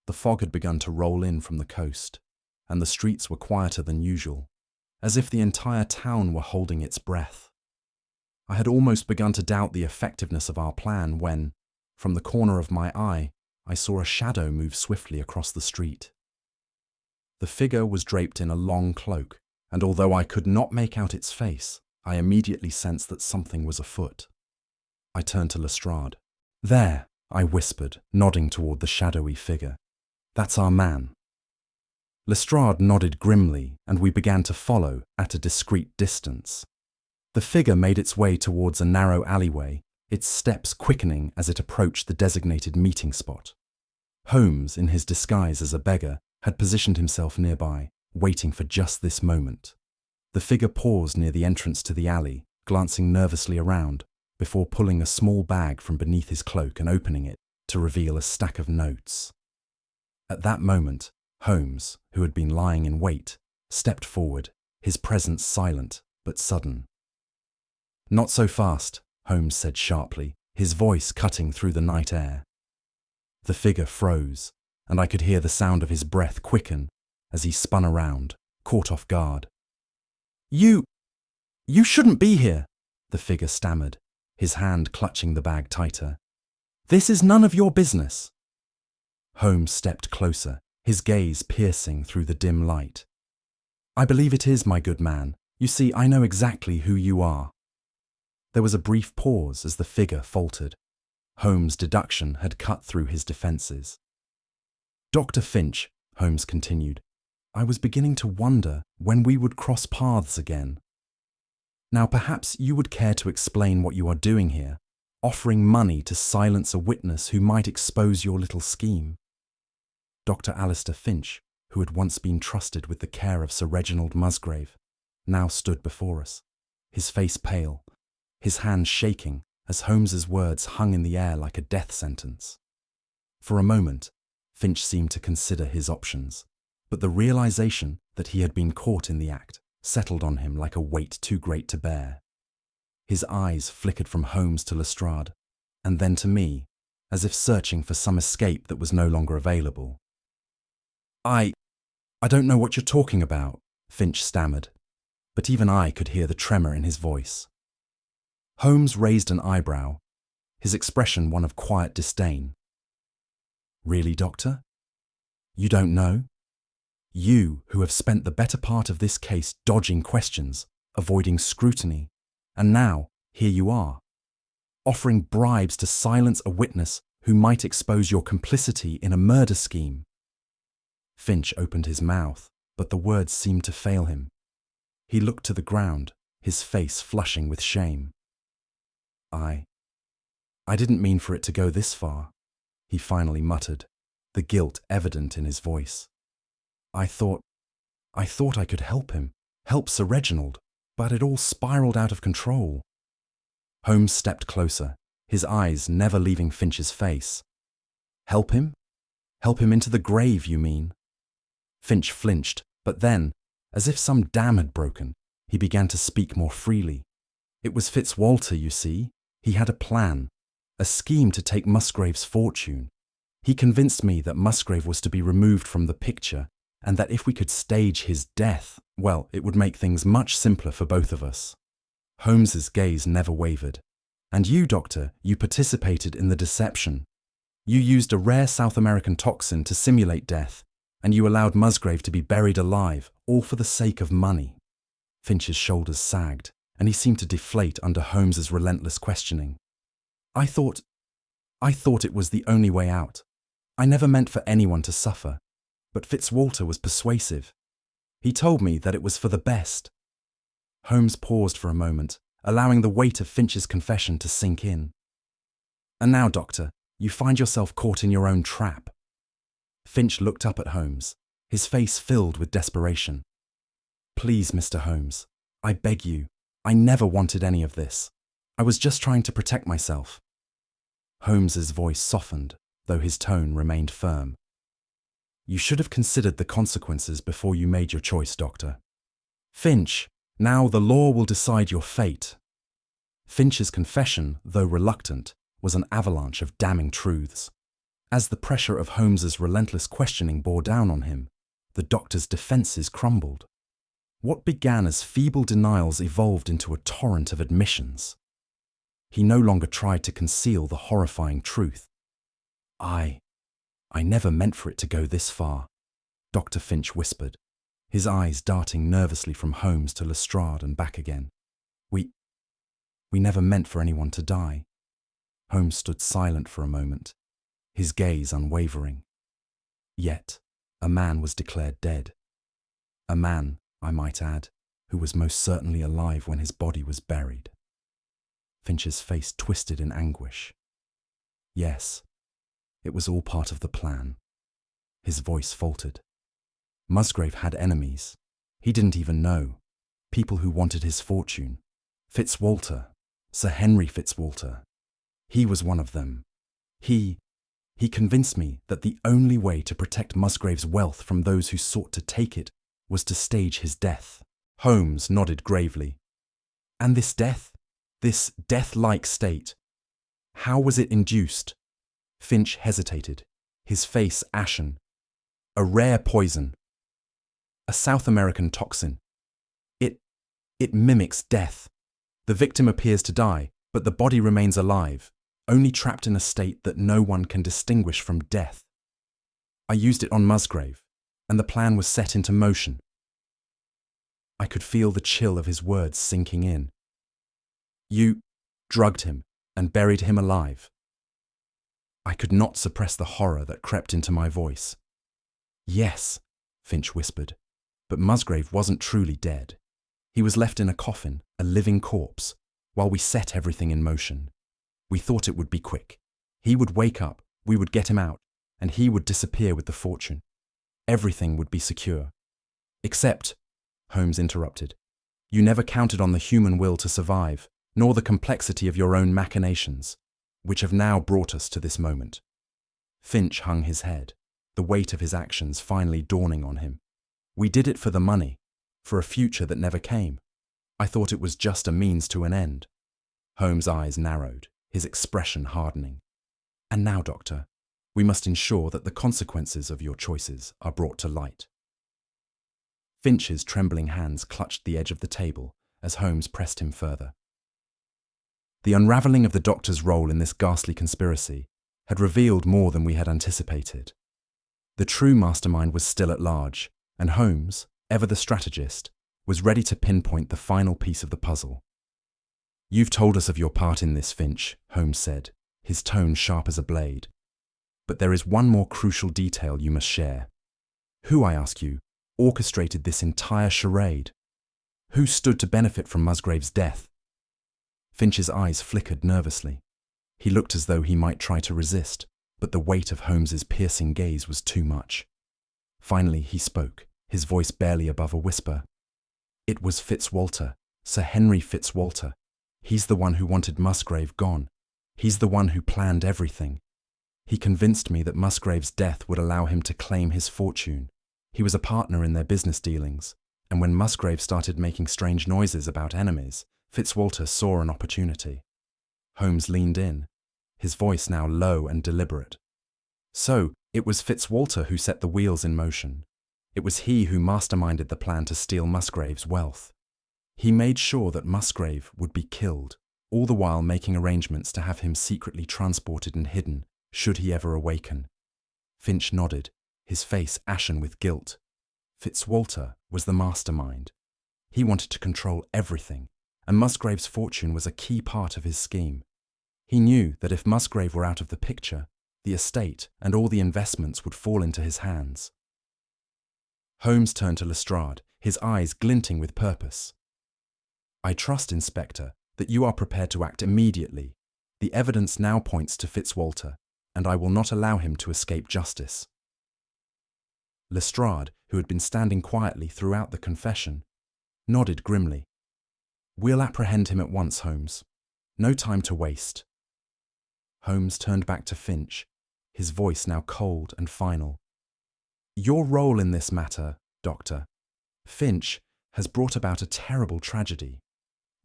Speaker 1: The fog had begun to roll in from the coast, and the streets were quieter than usual, as if the entire town were holding its breath. I had almost begun to doubt the effectiveness of our plan when, from the corner of my eye, I saw a shadow move swiftly across the street. The figure was draped in a long cloak, and although I could not make out its face, I immediately sensed that something was afoot. I turned to Lestrade. "There," I whispered, nodding toward the shadowy figure. "That's our man." Lestrade nodded grimly, and we began to follow at a discreet distance. The figure made its way towards a narrow alleyway, its steps quickening as it approached the designated meeting spot. Holmes, in his disguise as a beggar, had positioned himself nearby, waiting for just this moment. The figure paused near the entrance to the alley, glancing nervously around, before pulling a small bag from beneath his cloak and opening it to reveal a stack of notes. At that moment, Holmes, who had been lying in wait, stepped forward, his presence silent but sudden. "Not so fast," Holmes said sharply, his voice cutting through the night air. The figure froze, and I could hear the sound of his breath quicken as he spun around, caught off guard. You shouldn't be here," the figure stammered, his hand clutching the bag tighter. "This is none of your business." Holmes stepped closer, his gaze piercing through the dim light. "I believe it is, my good man. You see, I know exactly who you are." There was a brief pause as the figure faltered. Holmes' deduction had cut through his defences. "Dr. Finch," Holmes continued, "I was beginning to wonder when we would cross paths again. Now perhaps you would care to explain what you are doing here, offering money to silence a witness who might expose your little scheme." Dr. Alistair Finch, who had once been trusted with the care of Sir Reginald Musgrave, now stood before us, his face pale, his hands shaking as Holmes's words hung in the air like a death sentence. For a moment, Finch seemed to consider his options, but the realization that he had been caught in the act settled on him like a weight too great to bear. His eyes flickered from Holmes to Lestrade, and then to me, as if searching for some escape that was no longer available. I don't know what you're talking about," Finch stammered, but even I could hear the tremor in his voice. Holmes raised an eyebrow, his expression one of quiet disdain. "Really, Doctor? You don't know? You, who have spent the better part of this case dodging questions, avoiding scrutiny, and now, here you are, offering bribes to silence a witness who might expose your complicity in a murder scheme." Finch opened his mouth, but the words seemed to fail him. He looked to the ground, his face flushing with shame. I didn't mean for it to go this far," he finally muttered, the guilt evident in his voice. I thought I could help him, help Sir Reginald, but it all spiraled out of control. Holmes stepped closer, his eyes never leaving Finch's face. Help him? Help him into the grave, you mean? Finch flinched, but then, as if some dam had broken, he began to speak more freely. It was Fitzwalter, you see. He had a plan, a scheme to take Musgrave's fortune. He convinced me that Musgrave was to be removed from the picture, and that if we could stage his death, well, it would make things much simpler for both of us. Holmes's gaze never wavered. And you, Doctor, you participated in the deception. You used a rare South American toxin to simulate death, and you allowed Musgrave to be buried alive, all for the sake of money. Finch's shoulders sagged, and he seemed to deflate under Holmes's relentless questioning. I thought it was the only way out. I never meant for anyone to suffer, but Fitzwalter was persuasive. He told me that it was for the best. Holmes paused for a moment, allowing the weight of Finch's confession to sink in. And now, Doctor, you find yourself caught in your own trap. Finch looked up at Holmes, his face filled with desperation. Please, Mr. Holmes, I beg you, I never wanted any of this. I was just trying to protect myself. Holmes's voice softened, though his tone remained firm. You should have considered the consequences before you made your choice, Doctor. Finch, now the law will decide your fate. Finch's confession, though reluctant, was an avalanche of damning truths. As the pressure of Holmes's relentless questioning bore down on him, the doctor's defences crumbled. What began as feeble denials evolved into a torrent of admissions. He no longer tried to conceal the horrifying truth. I never meant for it to go this far, Dr. Finch whispered, his eyes darting nervously from Holmes to Lestrade and back again. We never meant for anyone to die. Holmes stood silent for a moment, his gaze unwavering. Yet, a man was declared dead. A man, I might add, who was most certainly alive when his body was buried. Finch's face twisted in anguish. Yes, it was all part of the plan. His voice faltered. Musgrave had enemies. He didn't even know. People who wanted his fortune. Fitzwalter, Sir Henry Fitzwalter. He was one of them. He convinced me that the only way to protect Musgrave's wealth from those who sought to take it was to stage his death. Holmes nodded gravely. And this death? This death-like state? How was it induced? Finch hesitated, his face ashen. A rare poison. A South American toxin. It mimics death. The victim appears to die, but the body remains alive, only trapped in a state that no one can distinguish from death. I used it on Musgrave, and the plan was set into motion. I could feel the chill of his words sinking in. You drugged him and buried him alive. I could not suppress the horror that crept into my voice. Yes, Finch whispered, but Musgrave wasn't truly dead. He was left in a coffin, a living corpse, while we set everything in motion. We thought it would be quick. He would wake up, we would get him out, and he would disappear with the fortune. Everything would be secure. Except, Holmes interrupted, you never counted on the human will to survive, nor the complexity of your own machinations, which have now brought us to this moment. Finch hung his head, the weight of his actions finally dawning on him. We did it for the money, for a future that never came. I thought it was just a means to an end. Holmes' eyes narrowed, his expression hardening. And now, Doctor, we must ensure that the consequences of your choices are brought to light. Finch's trembling hands clutched the edge of the table as Holmes pressed him further. The unravelling of the doctor's role in this ghastly conspiracy had revealed more than we had anticipated. The true mastermind was still at large, and Holmes, ever the strategist, was ready to pinpoint the final piece of the puzzle. You've told us of your part in this, Finch, Holmes said, his tone sharp as a blade. But there is one more crucial detail you must share. Who, I ask you, orchestrated this entire charade? Who stood to benefit from Musgrave's death? Finch's eyes flickered nervously. He looked as though he might try to resist, but the weight of Holmes's piercing gaze was too much. Finally he spoke, his voice barely above a whisper. "It was Fitzwalter, Sir Henry Fitzwalter. He's the one who wanted Musgrave gone. He's the one who planned everything. He convinced me that Musgrave's death would allow him to claim his fortune. He was a partner in their business dealings, and when Musgrave started making strange noises about enemies, Fitzwalter saw an opportunity." Holmes leaned in, his voice now low and deliberate. "So, it was Fitzwalter who set the wheels in motion. It was he who masterminded the plan to steal Musgrave's wealth. He made sure that Musgrave would be killed, all the while making arrangements to have him secretly transported and hidden, should he ever awaken." Finch nodded, his face ashen with guilt. Fitzwalter was the mastermind. He wanted to control everything, and Musgrave's fortune was a key part of his scheme. He knew that if Musgrave were out of the picture, the estate and all the investments would fall into his hands. Holmes turned to Lestrade, his eyes glinting with purpose. "I trust, Inspector, that you are prepared to act immediately. The evidence now points to Fitzwalter, and I will not allow him to escape justice." Lestrade, who had been standing quietly throughout the confession, nodded grimly. "We'll apprehend him at once, Holmes. No time to waste." Holmes turned back to Finch, his voice now cold and final. "Your role in this matter, Doctor. Finch has brought about a terrible tragedy.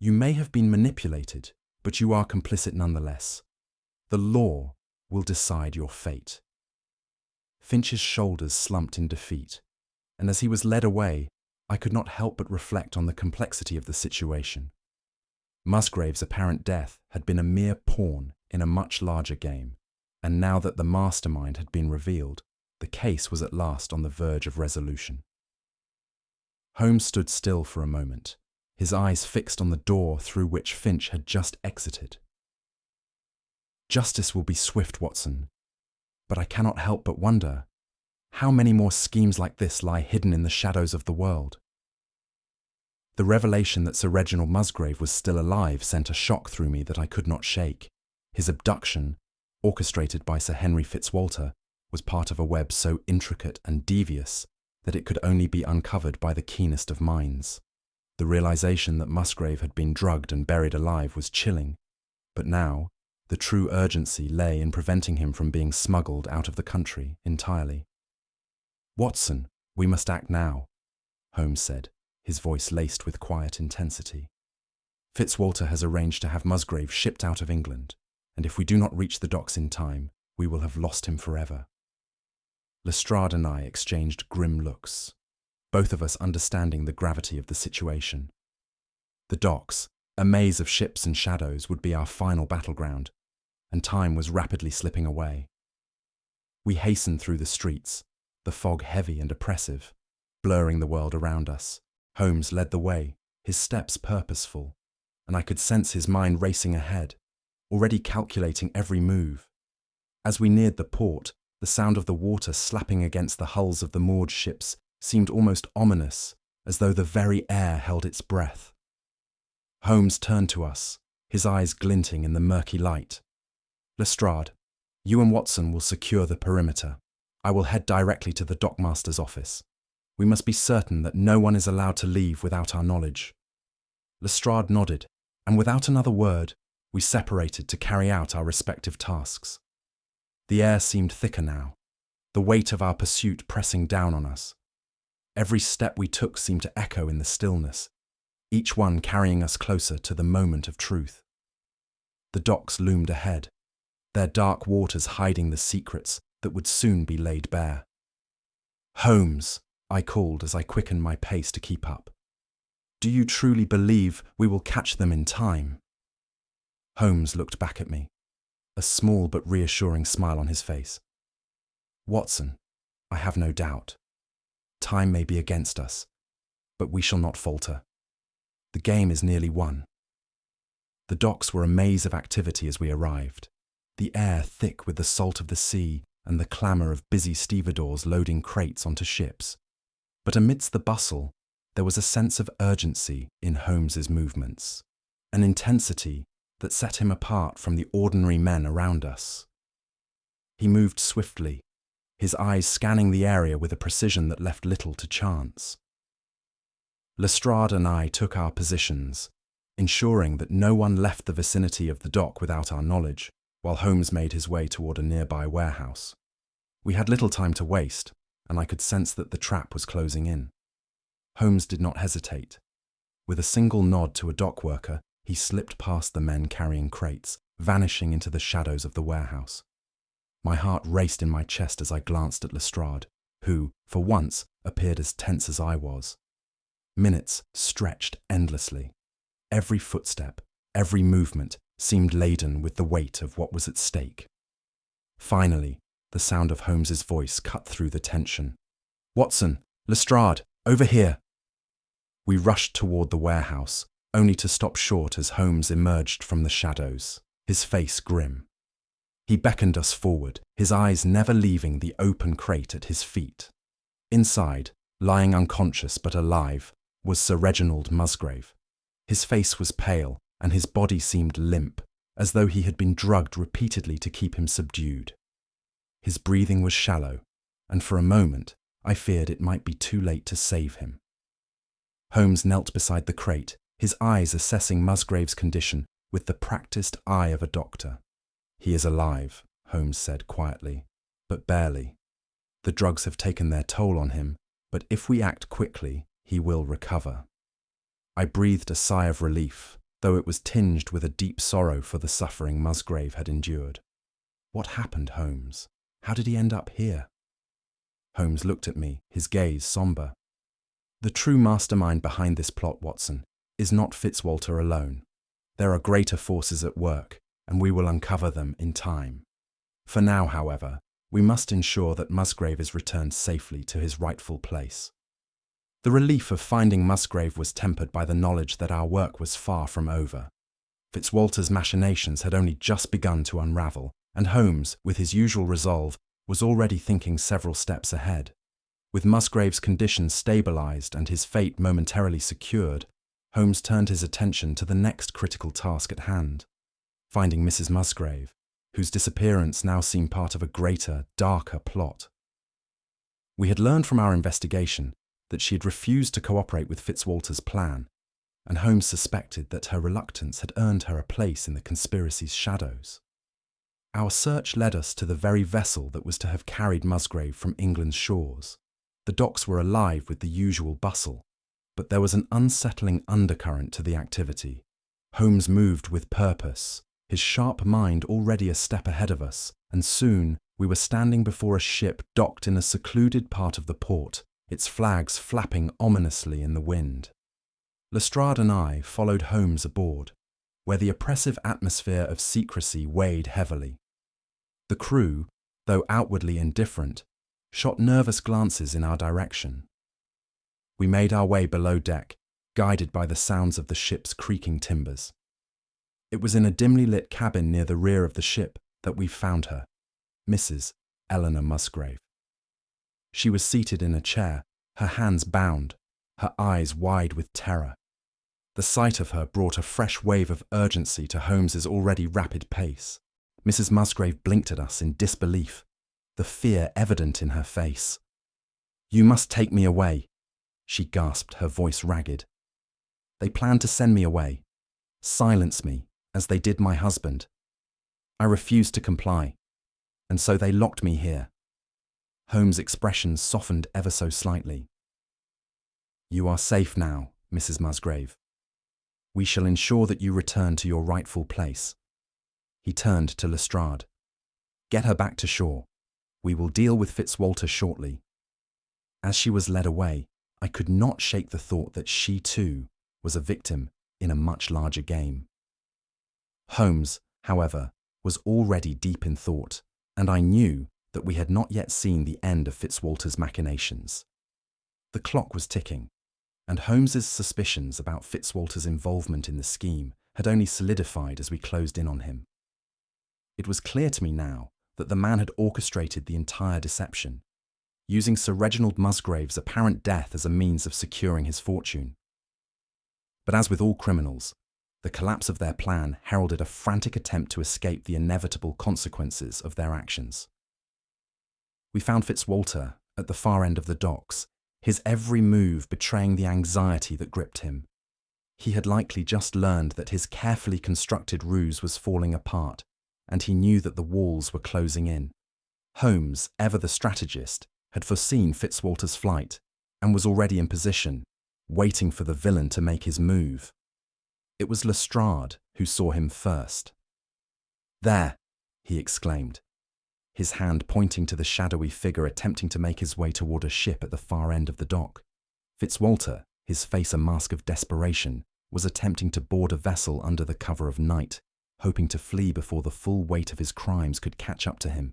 Speaker 1: You may have been manipulated, but you are complicit nonetheless. The law will decide your fate." Finch's shoulders slumped in defeat, and as he was led away, I could not help but reflect on the complexity of the situation. Musgrave's apparent death had been a mere pawn in a much larger game, and now that the mastermind had been revealed, the case was at last on the verge of resolution. Holmes stood still for a moment, his eyes fixed on the door through which Finch had just exited. "Justice will be swift, Watson, but I cannot help but wonder, how many more schemes like this lie hidden in the shadows of the world?" The revelation that Sir Reginald Musgrave was still alive sent a shock through me that I could not shake. His abduction, orchestrated by Sir Henry Fitzwalter, was part of a web so intricate and devious that it could only be uncovered by the keenest of minds. The realization that Musgrave had been drugged and buried alive was chilling, but now the true urgency lay in preventing him from being smuggled out of the country entirely. "Watson, we must act now," Holmes said, his voice laced with quiet intensity. "Fitzwalter has arranged to have Musgrave shipped out of England, and if we do not reach the docks in time, we will have lost him forever." Lestrade and I exchanged grim looks, both of us understanding the gravity of the situation. The docks, a maze of ships and shadows, would be our final battleground, and time was rapidly slipping away. We hastened through the streets, the fog heavy and oppressive, blurring the world around us. Holmes led the way, his steps purposeful, and I could sense his mind racing ahead, already calculating every move. As we neared the port, the sound of the water slapping against the hulls of the moored ships seemed almost ominous, as though the very air held its breath. Holmes turned to us, his eyes glinting in the murky light. "Lestrade, you and Watson will secure the perimeter. I will head directly to the dockmaster's office. We must be certain that no one is allowed to leave without our knowledge." Lestrade nodded, and without another word, we separated to carry out our respective tasks. The air seemed thicker now, the weight of our pursuit pressing down on us. Every step we took seemed to echo in the stillness, each one carrying us closer to the moment of truth. The docks loomed ahead, their dark waters hiding the secrets that would soon be laid bare. "Holmes," I called as I quickened my pace to keep up. "Do you truly believe we will catch them in time?" Holmes looked back at me, a small but reassuring smile on his face. "Watson, I have no doubt. Time may be against us, but we shall not falter. The game is nearly won." The docks were a maze of activity as we arrived, the air thick with the salt of the sea and the clamour of busy stevedores loading crates onto ships. But amidst the bustle, there was a sense of urgency in Holmes's movements, an intensity that set him apart from the ordinary men around us. He moved swiftly, his eyes scanning the area with a precision that left little to chance. Lestrade and I took our positions, ensuring that no one left the vicinity of the dock without our knowledge, while Holmes made his way toward a nearby warehouse. We had little time to waste, and I could sense that the trap was closing in. Holmes did not hesitate. With a single nod to a dock worker, he slipped past the men carrying crates, vanishing into the shadows of the warehouse. My heart raced in my chest as I glanced at Lestrade, who, for once, appeared as tense as I was. Minutes stretched endlessly. Every footstep, every movement seemed laden with the weight of what was at stake. Finally, the sound of Holmes's voice cut through the tension. "Watson! Lestrade! Over here!" We rushed toward the warehouse, only to stop short as Holmes emerged from the shadows, his face grim. He beckoned us forward, his eyes never leaving the open crate at his feet. Inside, lying unconscious but alive, was Sir Reginald Musgrave. His face was pale, and his body seemed limp, as though he had been drugged repeatedly to keep him subdued. His breathing was shallow, and for a moment I feared it might be too late to save him. Holmes knelt beside the crate, his eyes assessing Musgrave's condition with the practiced eye of a doctor. "He is alive," Holmes said quietly, "but barely. The drugs have taken their toll on him, but if we act quickly, he will recover." I breathed a sigh of relief, though it was tinged with a deep sorrow for the suffering Musgrave had endured. "What happened, Holmes? How did he end up here?" Holmes looked at me, his gaze somber. "The true mastermind behind this plot, Watson, is not Fitzwalter alone. There are greater forces at work, and we will uncover them in time. For now, however, we must ensure that Musgrave is returned safely to his rightful place." The relief of finding Musgrave was tempered by the knowledge that our work was far from over. Fitzwalter's machinations had only just begun to unravel, and Holmes, with his usual resolve, was already thinking several steps ahead. With Musgrave's condition stabilized and his fate momentarily secured, Holmes turned his attention to the next critical task at hand, finding Mrs. Musgrave, whose disappearance now seemed part of a greater, darker plot. We had learned from our investigation that she had refused to cooperate with Fitzwalter's plan, and Holmes suspected that her reluctance had earned her a place in the conspiracy's shadows. Our search led us to the very vessel that was to have carried Musgrave from England's shores. The docks were alive with the usual bustle, but there was an unsettling undercurrent to the activity. Holmes moved with purpose, his sharp mind already a step ahead of us, and soon we were standing before a ship docked in a secluded part of the port, its flags flapping ominously in the wind. Lestrade and I followed Holmes aboard, where the oppressive atmosphere of secrecy weighed heavily. The crew, though outwardly indifferent, shot nervous glances in our direction. We made our way below deck, guided by the sounds of the ship's creaking timbers. It was in a dimly lit cabin near the rear of the ship that we found her, Mrs. Eleanor Musgrave. She was seated in a chair, her hands bound, her eyes wide with terror. The sight of her brought a fresh wave of urgency to Holmes's already rapid pace. Mrs. Musgrave blinked at us in disbelief, the fear evident in her face. "You must take me away," she gasped, her voice ragged. "They plan to send me away, silence me, as they did my husband. I refused to comply, and so they locked me here." Holmes' expression softened ever so slightly. "You are safe now, Mrs. Musgrave. We shall ensure that you return to your rightful place." He turned to Lestrade. "Get her back to shore. We will deal with Fitzwalter shortly." As she was led away, I could not shake the thought that she too was a victim in a much larger game. Holmes, however, was already deep in thought, and I knew that we had not yet seen the end of Fitzwalter's machinations. The clock was ticking, and Holmes's suspicions about Fitzwalter's involvement in the scheme had only solidified as we closed in on him. It was clear to me now that the man had orchestrated the entire deception, using Sir Reginald Musgrave's apparent death as a means of securing his fortune. But as with all criminals, the collapse of their plan heralded a frantic attempt to escape the inevitable consequences of their actions. We found Fitzwalter at the far end of the docks, his every move betraying the anxiety that gripped him. He had likely just learned that his carefully constructed ruse was falling apart, and he knew that the walls were closing in. Holmes, ever the strategist, had foreseen Fitzwalter's flight and was already in position, waiting for the villain to make his move. It was Lestrade who saw him first. "There!" he exclaimed, his hand pointing to the shadowy figure attempting to make his way toward a ship at the far end of the dock. Fitzwalter, his face a mask of desperation, was attempting to board a vessel under the cover of night, hoping to flee before the full weight of his crimes could catch up to him.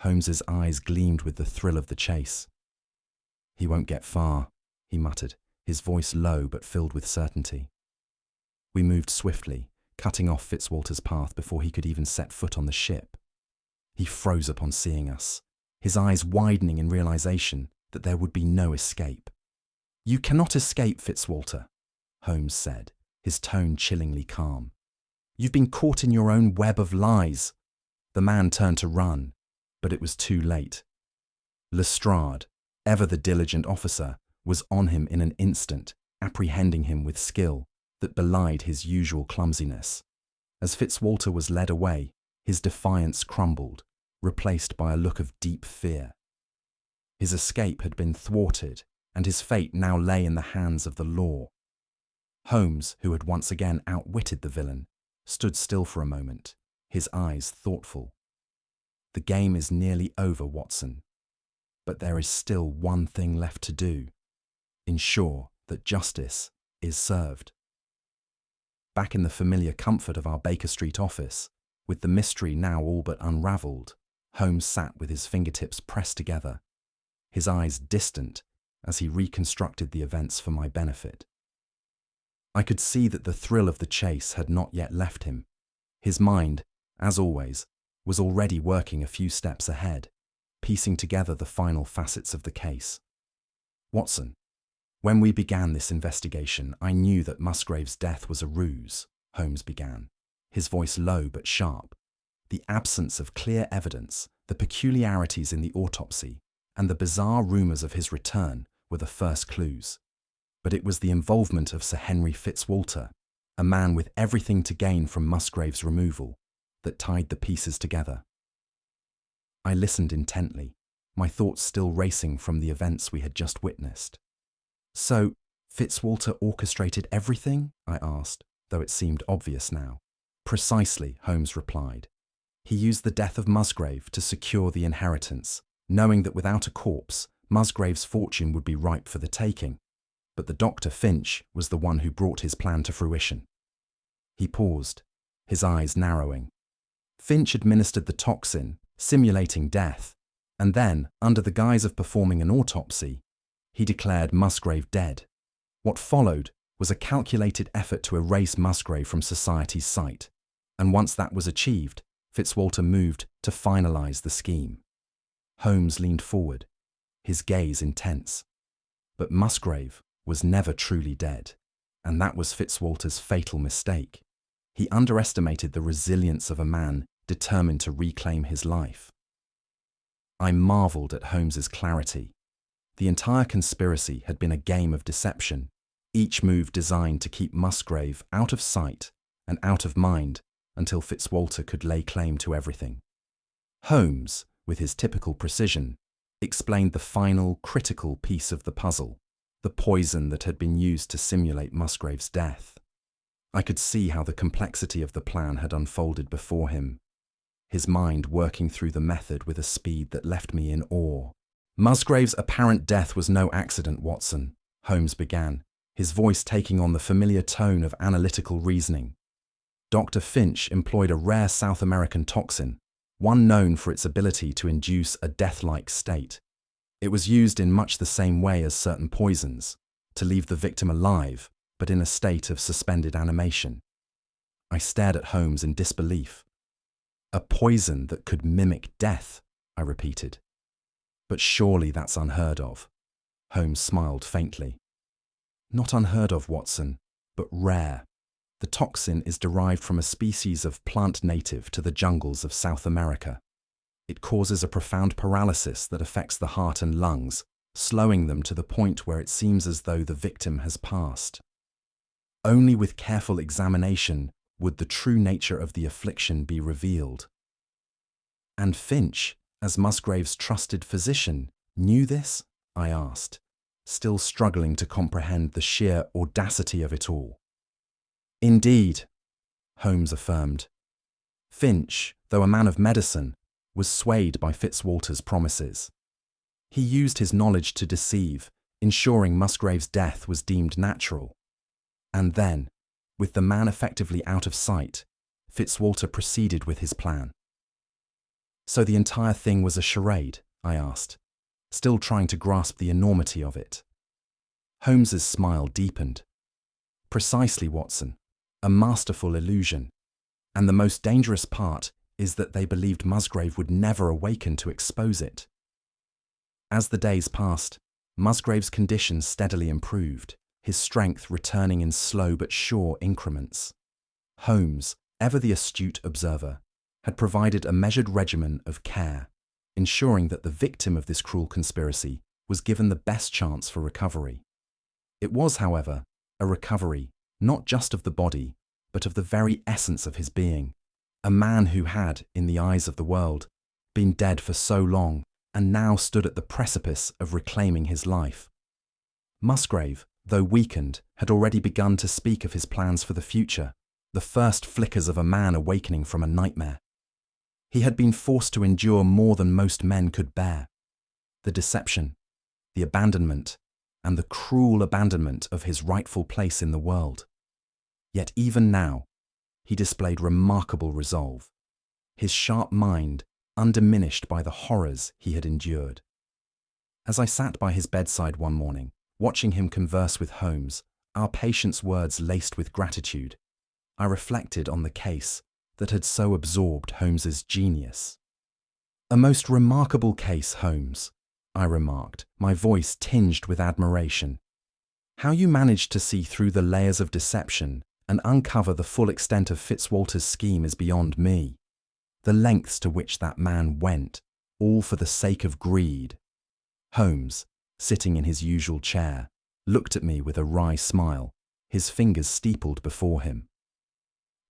Speaker 1: Holmes's eyes gleamed with the thrill of the chase. "He won't get far," he muttered, his voice low but filled with certainty. We moved swiftly, cutting off Fitzwalter's path before he could even set foot on the ship. He froze upon seeing us, his eyes widening in realization that there would be no escape. "You cannot escape, Fitzwalter," Holmes said, his tone chillingly calm. "You've been caught in your own web of lies." The man turned to run, but it was too late. Lestrade, ever the diligent officer, was on him in an instant, apprehending him with skill that belied his usual clumsiness. As Fitzwalter was led away, his defiance crumbled, replaced by a look of deep fear. His escape had been thwarted, and his fate now lay in the hands of the law. Holmes, who had once again outwitted the villain, stood still for a moment, his eyes thoughtful. "The game is nearly over, Watson. But there is still one thing left to do: ensure that justice is served." Back in the familiar comfort of our Baker Street office, with the mystery now all but unravelled, Holmes sat with his fingertips pressed together, his eyes distant as he reconstructed the events for my benefit. I could see that the thrill of the chase had not yet left him. His mind, as always, was already working a few steps ahead, piecing together the final facets of the case. "Watson, when we began this investigation, I knew that Musgrave's death was a ruse," Holmes began, his voice low but sharp. "The absence of clear evidence, the peculiarities in the autopsy, and the bizarre rumours of his return were the first clues. But it was the involvement of Sir Henry Fitzwalter, a man with everything to gain from Musgrave's removal, that tied the pieces together." I listened intently, my thoughts still racing from the events we had just witnessed. "So, Fitzwalter orchestrated everything?" I asked, though it seemed obvious now. "Precisely," Holmes replied. "He used the death of Musgrave to secure the inheritance, knowing that without a corpse, Musgrave's fortune would be ripe for the taking. But the Dr. Finch was the one who brought his plan to fruition." He paused, his eyes narrowing. "Finch administered the toxin, simulating death, and then, under the guise of performing an autopsy, he declared Musgrave dead. What followed was a calculated effort to erase Musgrave from society's sight, and once that was achieved, Fitzwalter moved to finalise the scheme." Holmes leaned forward, his gaze intense. But Musgrave was never truly dead, and that was Fitzwalter's fatal mistake. He underestimated the resilience of a man determined to reclaim his life. I marvelled at Holmes's clarity. The entire conspiracy had been a game of deception, each move designed to keep Musgrave out of sight and out of mind until Fitzwalter could lay claim to everything. Holmes, with his typical precision, explained the final, critical piece of the puzzle, the poison that had been used to simulate Musgrave's death. I could see how the complexity of the plan had unfolded before him, his mind working through the method with a speed that left me in awe. "Musgrave's apparent death was no accident, Watson," Holmes began, his voice taking on the familiar tone of analytical reasoning. "Dr. Finch employed a rare South American toxin, one known for its ability to induce a death-like state. It was used in much the same way as certain poisons, to leave the victim alive, but in a state of suspended animation." I stared at Holmes in disbelief. "A poison that could mimic death," I repeated. "But surely that's unheard of." Holmes smiled faintly. "Not unheard of, Watson, but rare. The toxin is derived from a species of plant native to the jungles of South America. It causes a profound paralysis that affects the heart and lungs, slowing them to the point where it seems as though the victim has passed. Only with careful examination would the true nature of the affliction be revealed. And Finch, as Musgrave's trusted physician, knew this? I asked, still struggling to comprehend the sheer audacity of it all. Indeed, Holmes affirmed. Finch, though a man of medicine, was swayed by Fitzwalter's promises. He used his knowledge to deceive, ensuring Musgrave's death was deemed natural. And then, with the man effectively out of sight, Fitzwalter proceeded with his plan. So the entire thing was a charade? I asked, still trying to grasp the enormity of it. Holmes's smile deepened. Precisely, Watson. A masterful illusion. And the most dangerous part is that they believed Musgrave would never awaken to expose it. As the days passed, Musgrave's condition steadily improved, his strength returning in slow but sure increments. Holmes, ever the astute observer, had provided a measured regimen of care, ensuring that the victim of this cruel conspiracy was given the best chance for recovery. It was, however, a recovery not just of the body, but of the very essence of his being, a man who had, in the eyes of the world, been dead for so long and now stood at the precipice of reclaiming his life. Musgrave, though weakened, had already begun to speak of his plans for the future, the first flickers of a man awakening from a nightmare. He had been forced to endure more than most men could bear. The deception, the abandonment, and the cruel abandonment of his rightful place in the world. Yet even now, he displayed remarkable resolve, his sharp mind undiminished by the horrors he had endured. As I sat by his bedside one morning, watching him converse with Holmes, our patient's words laced with gratitude, I reflected on the case that had so absorbed Holmes's genius. "A most remarkable case, Holmes," I remarked, my voice tinged with admiration. "How you managed to see through the layers of deception and uncover the full extent of Fitzwalter's scheme is beyond me. The lengths to which that man went, all for the sake of greed." Holmes, sitting in his usual chair, looked at me with a wry smile, his fingers steepled before him.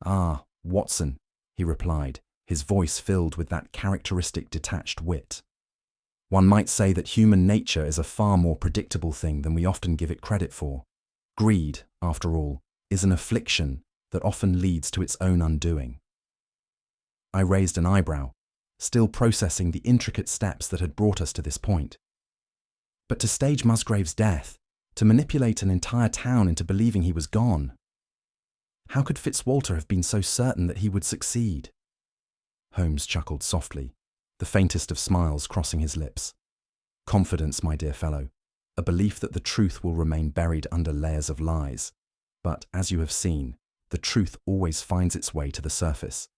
Speaker 1: "Ah, Watson," he replied, his voice filled with that characteristic detached wit. "One might say that human nature is a far more predictable thing than we often give it credit for. Greed, after all, is an affliction that often leads to its own undoing." I raised an eyebrow, still processing the intricate steps that had brought us to this point. But to stage Musgrave's death, to manipulate an entire town into believing he was gone. How could Fitzwalter have been so certain that he would succeed? Holmes chuckled softly, the faintest of smiles crossing his lips. "Confidence, my dear fellow, a belief that the truth will remain buried under layers of lies. But, as you have seen, the truth always finds its way to the surface.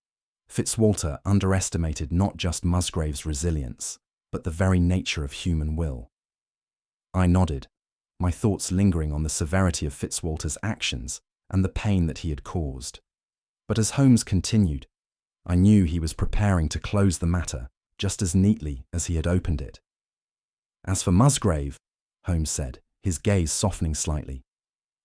Speaker 1: Fitzwalter underestimated not just Musgrave's resilience, but the very nature of human will." I nodded, my thoughts lingering on the severity of Fitzwalter's actions and the pain that he had caused. But as Holmes continued, I knew he was preparing to close the matter just as neatly as he had opened it. "As for Musgrave," Holmes said, his gaze softening slightly,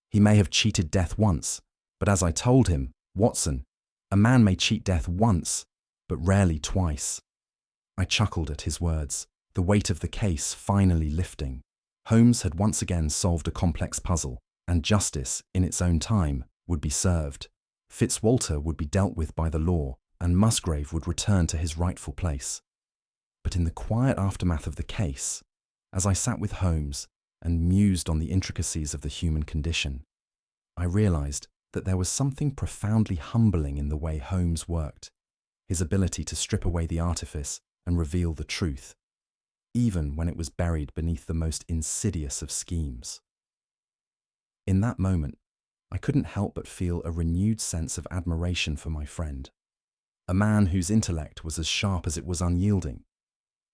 Speaker 1: "he may have cheated death once, but as I told him, Watson, a man may cheat death once, but rarely twice." I chuckled at his words, the weight of the case finally lifting. Holmes had once again solved a complex puzzle, and justice, in its own time, would be served. Fitzwalter would be dealt with by the law, and Musgrave would return to his rightful place. But in the quiet aftermath of the case, as I sat with Holmes and mused on the intricacies of the human condition, I realized that there was something profoundly humbling in the way Holmes worked, his ability to strip away the artifice and reveal the truth, even when it was buried beneath the most insidious of schemes. In that moment, I couldn't help but feel a renewed sense of admiration for my friend, a man whose intellect was as sharp as it was unyielding,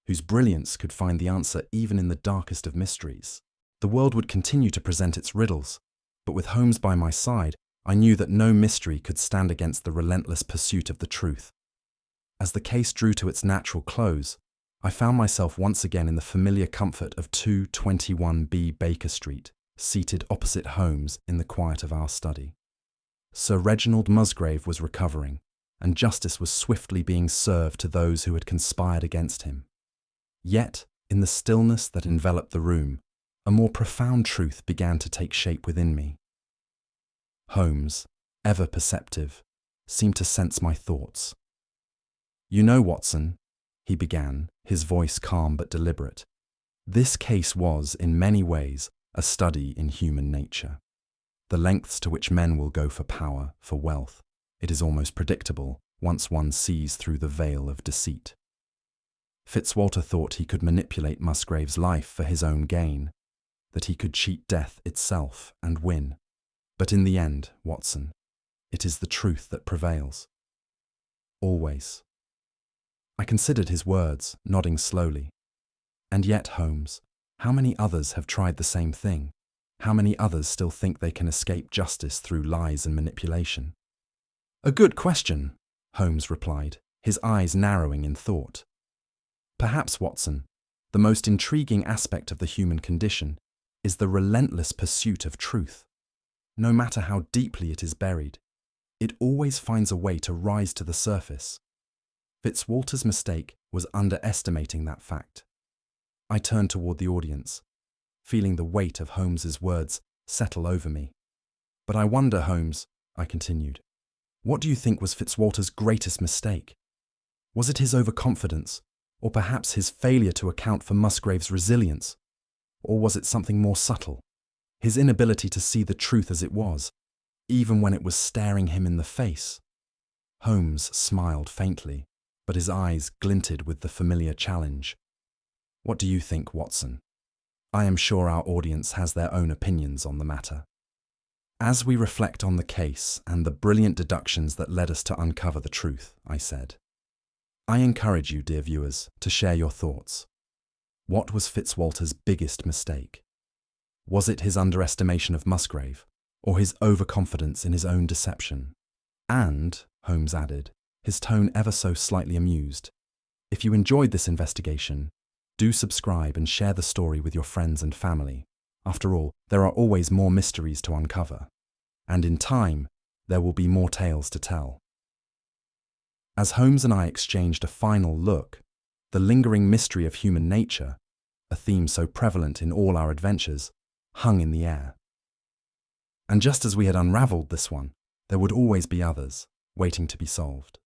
Speaker 1: whose brilliance could find the answer even in the darkest of mysteries. The world would continue to present its riddles, but with Holmes by my side, I knew that no mystery could stand against the relentless pursuit of the truth. As the case drew to its natural close, I found myself once again in the familiar comfort of 221B Baker Street, seated opposite Holmes in the quiet of our study. Sir Reginald Musgrave was recovering, and justice was swiftly being served to those who had conspired against him. Yet, in the stillness that enveloped the room, a more profound truth began to take shape within me. Holmes, ever perceptive, seemed to sense my thoughts. "You know, Watson," he began, his voice calm but deliberate, "this case was, in many ways, a study in human nature. The lengths to which men will go for power, for wealth, it is almost predictable once one sees through the veil of deceit. Fitzwalter thought he could manipulate Musgrave's life for his own gain, that he could cheat death itself and win. But in the end, Watson, it is the truth that prevails. Always." I considered his words, nodding slowly. And yet, Holmes, how many others have tried the same thing? How many others still think they can escape justice through lies and manipulation? "A good question," Holmes replied, his eyes narrowing in thought. "Perhaps, Watson, the most intriguing aspect of the human condition is the relentless pursuit of truth. No matter how deeply it is buried, it always finds a way to rise to the surface. Fitzwalter's mistake was underestimating that fact." I turned toward the audience, feeling the weight of Holmes's words settle over me. "But I wonder, Holmes," I continued, "what do you think was Fitzwalter's greatest mistake? Was it his overconfidence, or perhaps his failure to account for Musgrave's resilience? Or was it something more subtle, his inability to see the truth as it was, even when it was staring him in the face?" Holmes smiled faintly, but his eyes glinted with the familiar challenge. "What do you think, Watson? I am sure our audience has their own opinions on the matter." "As we reflect on the case and the brilliant deductions that led us to uncover the truth," I said, "I encourage you, dear viewers, to share your thoughts. What was Fitzwalter's biggest mistake? Was it his underestimation of Musgrave, or his overconfidence in his own deception? And," Holmes added, his tone ever so slightly amused, "if you enjoyed this investigation, do subscribe and share the story with your friends and family. After all, there are always more mysteries to uncover, and in time, there will be more tales to tell." As Holmes and I exchanged a final look, the lingering mystery of human nature, a theme so prevalent in all our adventures, hung in the air. And just as we had unravelled this one, there would always be others, waiting to be solved.